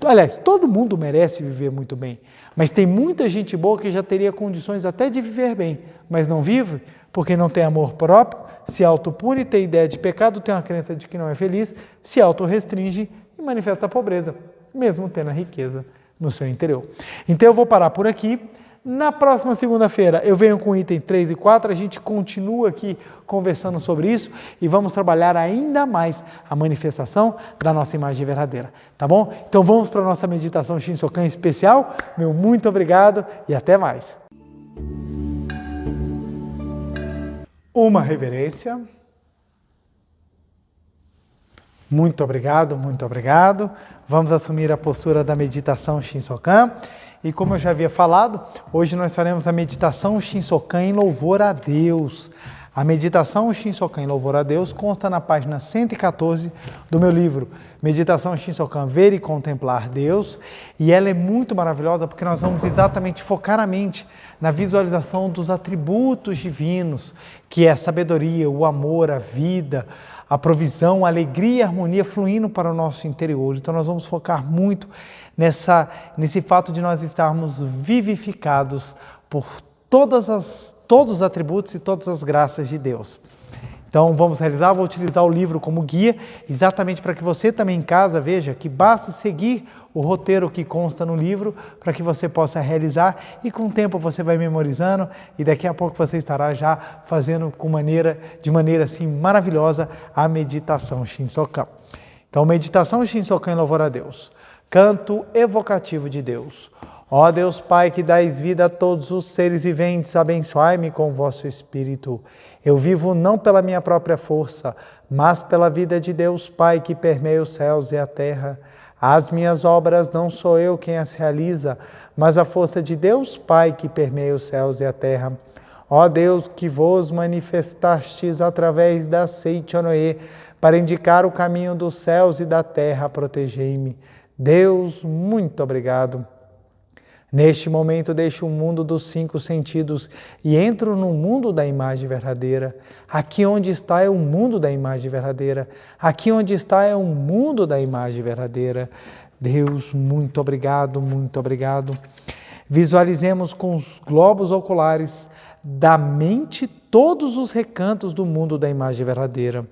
Speaker 2: Aliás, todo mundo merece viver muito bem, mas tem muita gente boa que já teria condições até de viver bem, mas não vive porque não tem amor próprio, se autopune, tem ideia de pecado, tem uma crença de que não é feliz, se auto-restringe e manifesta a pobreza, mesmo tendo a riqueza no seu interior. Então eu vou parar por aqui. Na próxima segunda-feira eu venho com o item 3 e 4, a gente continua aqui conversando sobre isso e vamos trabalhar ainda mais a manifestação da nossa imagem verdadeira, tá bom? Então vamos para a nossa meditação Shinsokan especial. Meu muito obrigado e até mais. Uma reverência. Muito obrigado, muito obrigado. Vamos assumir a postura da meditação Shinsokan. E como eu já havia falado, hoje nós faremos a meditação Shinsokan em louvor a Deus. A meditação Shinsokan em louvor a Deus consta na página 114 do meu livro Meditação Shinsokan, Ver e Contemplar Deus. E ela é muito maravilhosa porque nós vamos exatamente focar a mente na visualização dos atributos divinos, que é a sabedoria, o amor, a vida, a provisão, a alegria e a harmonia fluindo para o nosso interior. Então nós vamos focar muito nesse fato de nós estarmos vivificados por todos os atributos e todas as graças de Deus. Então vou utilizar o livro como guia, exatamente para que você também em casa veja que basta seguir o roteiro que consta no livro para que você possa realizar e com o tempo você vai memorizando e daqui a pouco você estará já fazendo de maneira assim maravilhosa a meditação Shinsokan. Então meditação Shinsokan em louvor a Deus. Canto evocativo de Deus. Ó Deus Pai, que dais vida a todos os seres viventes, abençoai-me com o vosso Espírito. Eu vivo não pela minha própria força, mas pela vida de Deus Pai, que permeia os céus e a terra. As minhas obras não sou eu quem as realiza, mas a força de Deus Pai, que permeia os céus e a terra. Ó Deus, que vos manifestastes através da Seichonoe, para indicar o caminho dos céus e da terra, protegei-me. Deus, muito obrigado. Neste momento deixo o mundo dos 5 sentidos e entro no mundo da imagem verdadeira. Aqui onde está é o mundo da imagem verdadeira. Aqui onde está é o mundo da imagem verdadeira. Deus, muito obrigado, muito obrigado. Visualizemos com os globos oculares da mente todos os recantos do mundo da imagem verdadeira.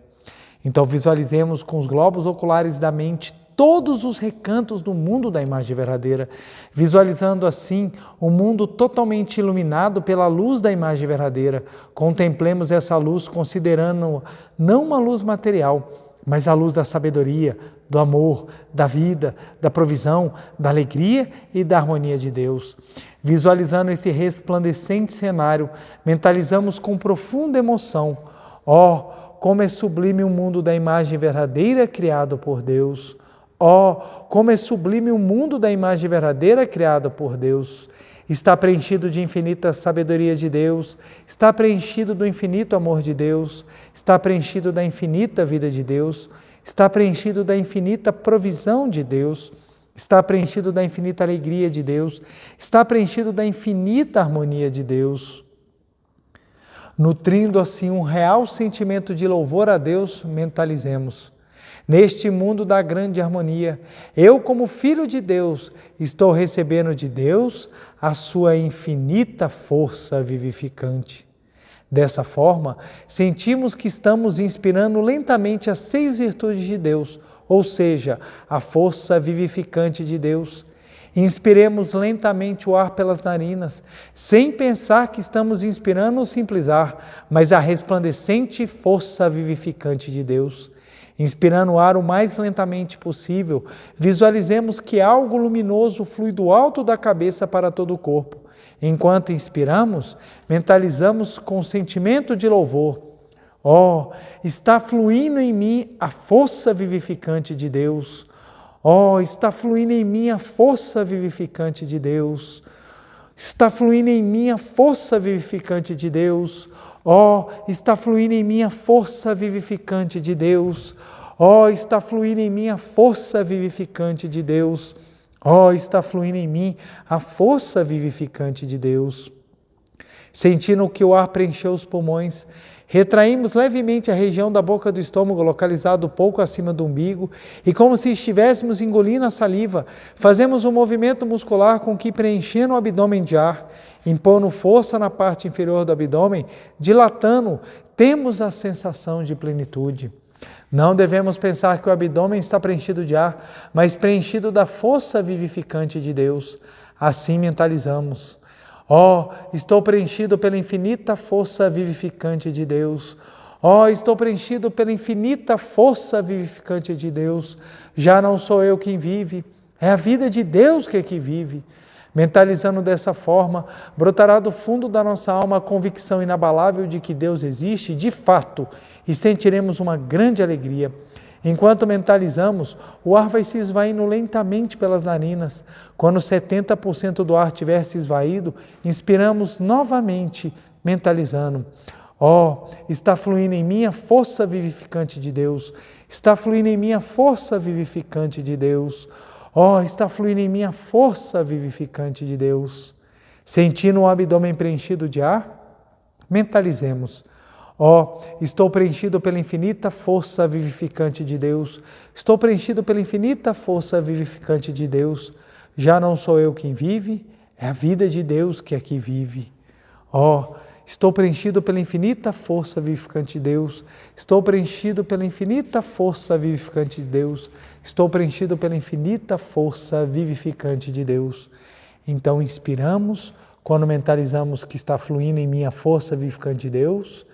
Speaker 2: Então visualizemos com os globos oculares da mente todos os recantos do mundo da imagem verdadeira, visualizando assim o mundo totalmente iluminado pela luz da imagem verdadeira. Contemplemos essa luz considerando não uma luz material, mas a luz da sabedoria, do amor, da vida, da provisão, da alegria e da harmonia de Deus. Visualizando esse resplandecente cenário, mentalizamos com profunda emoção: ó, como é sublime o mundo da imagem verdadeira criado por Deus! Ó, como é sublime o mundo da imagem verdadeira criada por Deus! Está preenchido de infinita sabedoria de Deus, está preenchido do infinito amor de Deus, está preenchido da infinita vida de Deus, está preenchido da infinita provisão de Deus, está preenchido da infinita alegria de Deus, está preenchido da infinita harmonia de Deus. Nutrindo assim um real sentimento de louvor a Deus, mentalizemos: neste mundo da grande harmonia, eu, como filho de Deus, estou recebendo de Deus a sua infinita força vivificante. Dessa forma, sentimos que estamos inspirando lentamente as 6 virtudes de Deus, ou seja, a força vivificante de Deus. Inspiremos lentamente o ar pelas narinas, sem pensar que estamos inspirando o simples ar, mas a resplandecente força vivificante de Deus. Inspirando o ar o mais lentamente possível, visualizemos que algo luminoso flui do alto da cabeça para todo o corpo. Enquanto inspiramos, mentalizamos com sentimento de louvor. Oh, está fluindo em mim a força vivificante de Deus. Oh, está fluindo em mim a força vivificante de Deus. Está fluindo em mim a força vivificante de Deus. Oh, está fluindo em mim a força vivificante de Deus. Oh, está fluindo em mim a força vivificante de Deus. Oh, está fluindo em mim a força vivificante de Deus. Sentindo que o ar preencheu os pulmões, retraímos levemente a região da boca do estômago, localizado pouco acima do umbigo, e como se estivéssemos engolindo a saliva, fazemos um movimento muscular com que, preenchendo o abdômen de ar, impondo força na parte inferior do abdômen, dilatando, temos a sensação de plenitude. Não devemos pensar que o abdômen está preenchido de ar, mas preenchido da força vivificante de Deus. Assim mentalizamos. Oh, estou preenchido pela infinita força vivificante de Deus. Oh, estou preenchido pela infinita força vivificante de Deus. Já não sou eu quem vive, é a vida de Deus que aqui vive. Mentalizando dessa forma, brotará do fundo da nossa alma a convicção inabalável de que Deus existe de fato e sentiremos uma grande alegria. Enquanto mentalizamos, o ar vai se esvaindo lentamente pelas narinas. Quando 70% do ar tiver se esvaído, inspiramos novamente, mentalizando. Oh, está fluindo em mim a força vivificante de Deus. Está fluindo em mim a força vivificante de Deus. Oh, está fluindo em mim a força vivificante de Deus. Sentindo o abdômen preenchido de ar, mentalizemos. Oh, estou preenchido pela infinita força vivificante de Deus. Estou preenchido pela infinita força vivificante de Deus. Já não sou eu quem vive, é a vida de Deus que aqui vive. Oh, estou preenchido pela infinita força vivificante de Deus. Estou preenchido pela infinita força vivificante de Deus. Estou preenchido pela infinita força vivificante de Deus. Então inspiramos, quando mentalizamos que está fluindo em mim a força vivificante de Deus.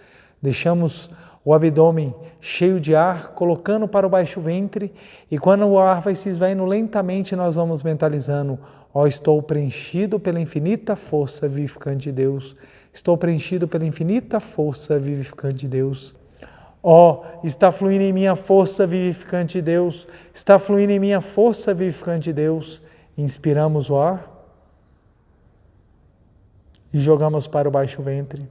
Speaker 2: Deixamos o abdômen cheio de ar, colocando para o baixo ventre, e quando o ar vai se esvaindo lentamente, nós vamos mentalizando: ó, estou preenchido pela infinita força vivificante de Deus. Estou preenchido pela infinita força vivificante de Deus. Ó, está fluindo em mim a força vivificante de Deus. Está fluindo em mim a força vivificante de Deus. Inspiramos o ar e jogamos para o baixo ventre.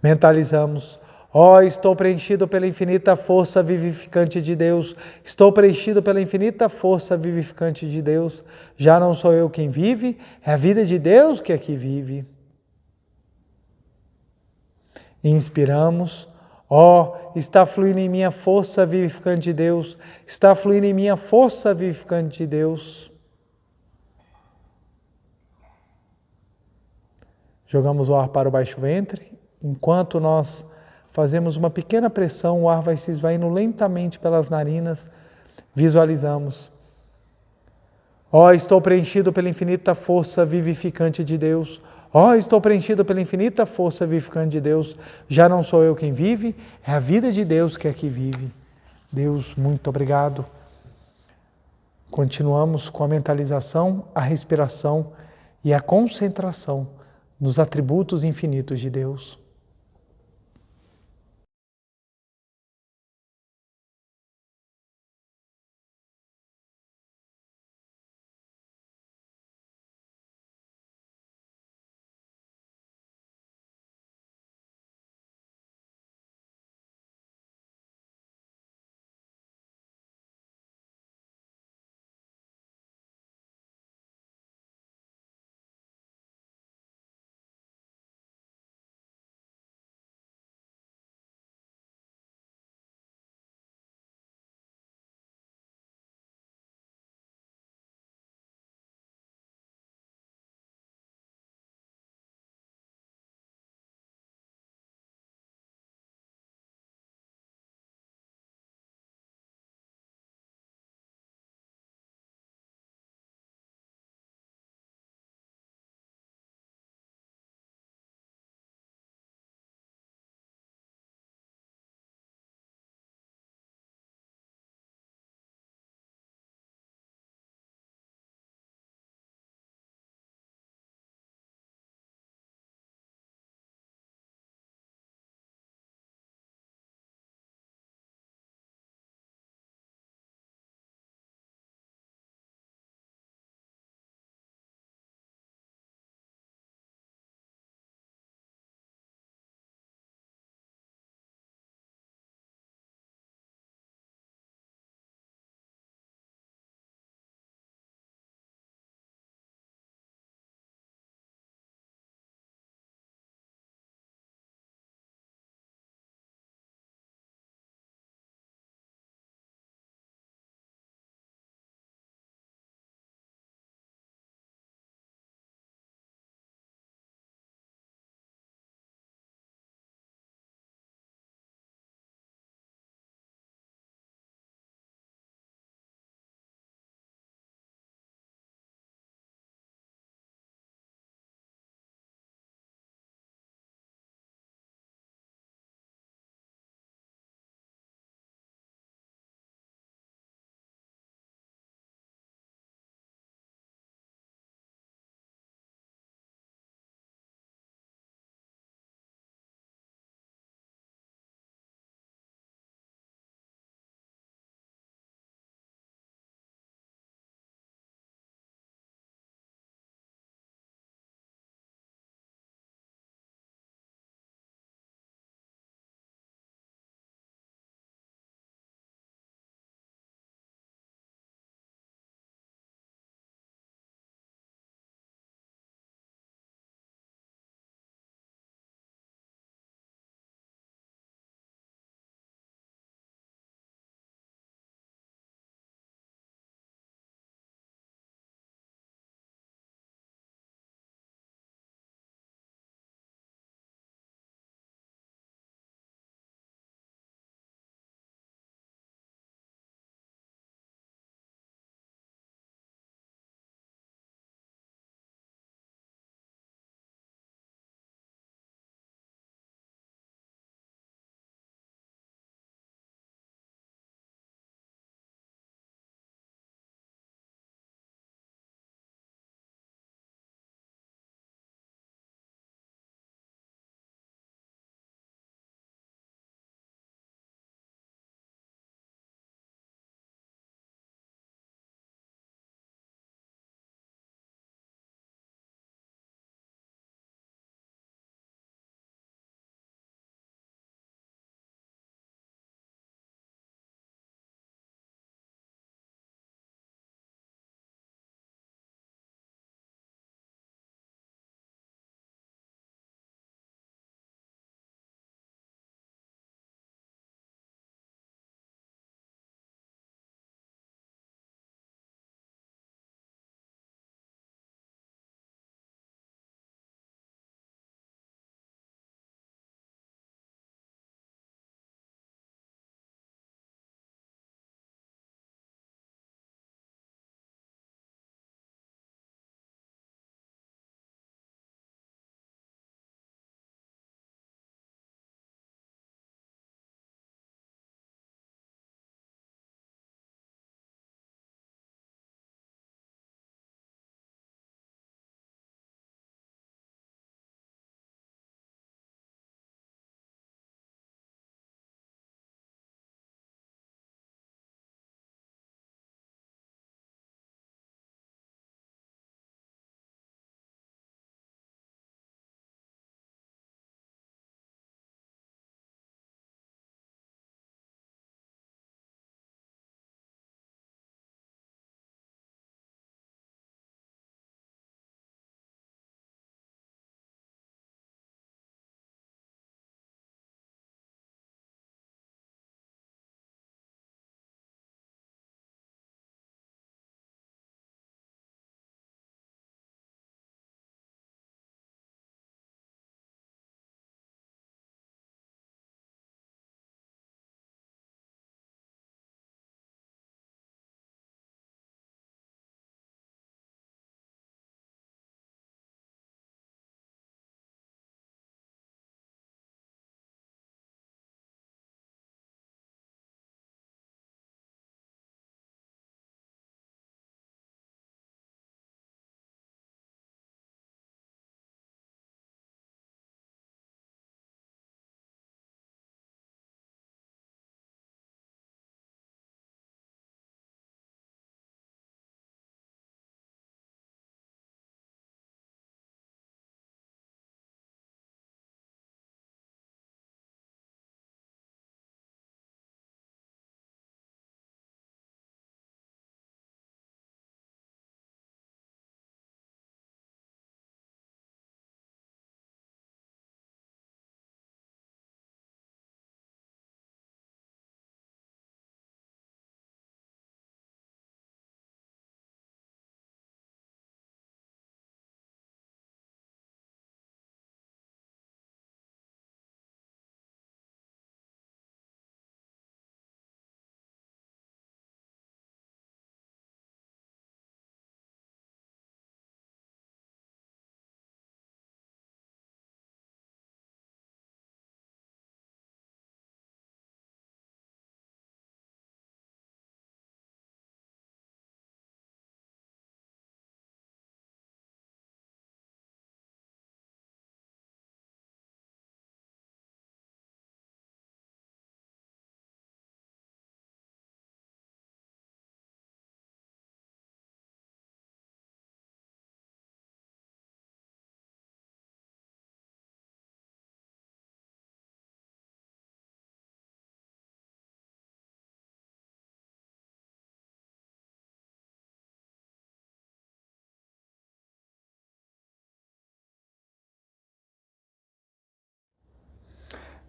Speaker 2: Mentalizamos: ó, estou preenchido pela infinita força vivificante de Deus. Estou preenchido pela infinita força vivificante de Deus. Já não sou eu quem vive, é a vida de Deus que aqui vive. Inspiramos: ó, está fluindo em mim a força vivificante de Deus. Está fluindo em mim a força vivificante de Deus. Jogamos o ar para o baixo ventre. Enquanto nós fazemos uma pequena pressão, o ar vai se esvaindo lentamente pelas narinas. Visualizamos: ó, estou preenchido pela infinita força vivificante de Deus. Ó, estou preenchido pela infinita força vivificante de Deus. Já não sou eu quem vive, é a vida de Deus que aqui vive. Deus, muito obrigado. Continuamos com a mentalização, a respiração e a concentração nos atributos infinitos de Deus.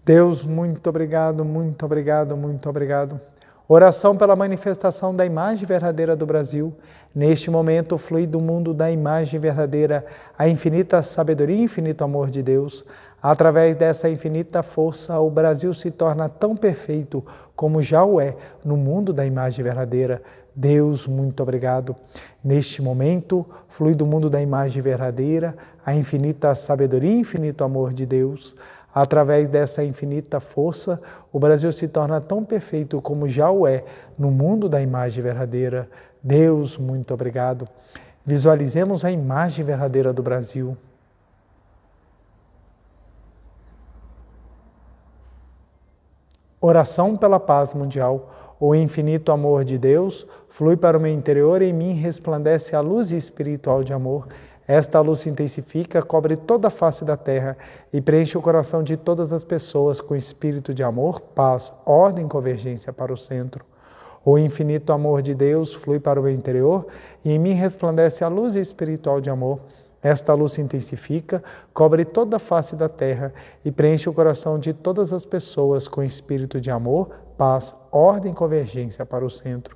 Speaker 2: Deus, muito obrigado, muito obrigado, muito obrigado. Oração pela manifestação da imagem verdadeira do Brasil. Neste momento, flui do mundo da imagem verdadeira a infinita sabedoria e infinito amor de Deus. Através dessa infinita força, o Brasil se torna tão perfeito como já o é no mundo da imagem verdadeira. Deus, muito obrigado. Neste momento, flui do mundo da imagem verdadeira a infinita sabedoria e infinito amor de Deus. Através dessa infinita força, o Brasil se torna tão perfeito como já o é no mundo da imagem verdadeira. Deus, muito obrigado. Visualizemos a imagem verdadeira do Brasil. Oração pela paz mundial. O infinito amor de Deus flui para o meu interior e em mim resplandece a luz espiritual de amor. Esta luz se intensifica, cobre toda a face da terra e preenche o coração de todas as pessoas com espírito de amor, paz, ordem e convergência para o centro. O infinito amor de Deus flui para o meu interior e em mim resplandece a luz espiritual de amor. Esta luz se intensifica, cobre toda a face da terra e preenche o coração de todas as pessoas com espírito de amor, paz, ordem e convergência para o centro.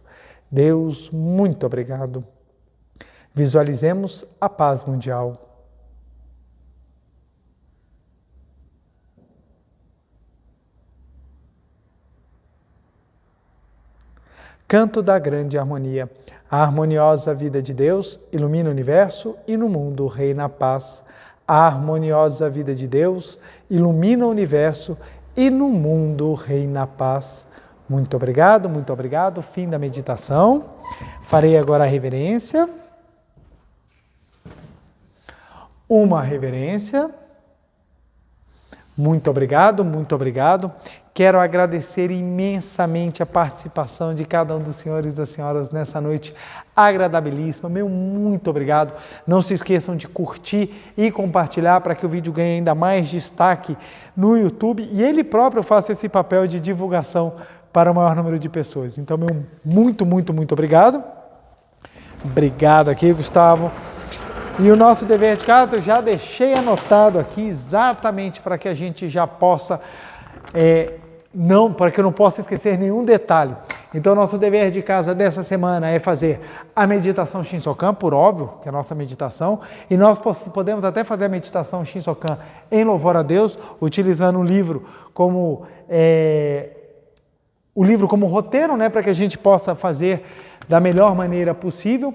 Speaker 2: Deus, muito obrigado. Visualizemos a paz mundial. Canto da grande harmonia. A harmoniosa vida de Deus ilumina o universo e no mundo reina a paz. A harmoniosa vida de Deus ilumina o universo e no mundo reina a paz. Muito obrigado, muito obrigado. Fim da meditação. Farei agora a reverência. Uma reverência. Muito obrigado, muito obrigado. Quero agradecer imensamente a participação de cada um dos senhores e das senhoras nessa noite agradabilíssima. Meu muito obrigado. Não se esqueçam de curtir e compartilhar para que o vídeo ganhe ainda mais destaque no YouTube e ele próprio faça esse papel de divulgação para o maior número de pessoas. Então, meu muito, muito, muito obrigado. Obrigado aqui, Gustavo. E o nosso dever de casa eu já deixei anotado aqui exatamente para que a gente já possa, para que eu não possa esquecer nenhum detalhe. Então, nosso dever de casa dessa semana é fazer a meditação Shinsokan, por óbvio, que é a nossa meditação, e nós podemos até fazer a meditação Shinsokan em louvor a Deus, utilizando o livro como roteiro, né, para que a gente possa fazer da melhor maneira possível.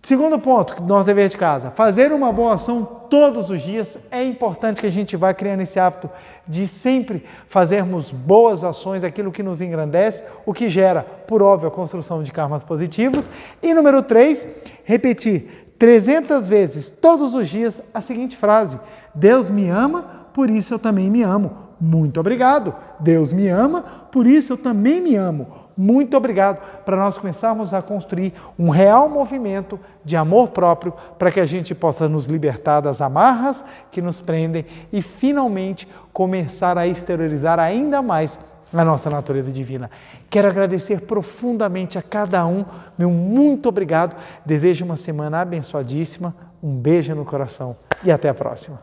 Speaker 2: Segundo ponto, nosso dever de casa, fazer uma boa ação todos os dias. É importante que a gente vá criando esse hábito de sempre fazermos boas ações, aquilo que nos engrandece, o que gera, por óbvio, a construção de karmas positivos. E número 3, repetir 300 vezes todos os dias a seguinte frase: Deus me ama, por isso eu também me amo. Muito obrigado. Deus me ama, por isso eu também me amo. Muito obrigado, para nós começarmos a construir um real movimento de amor próprio para que a gente possa nos libertar das amarras que nos prendem e finalmente começar a exteriorizar ainda mais a nossa natureza divina. Quero agradecer profundamente a cada um, meu muito obrigado, desejo uma semana abençoadíssima, um beijo no coração e até a próxima.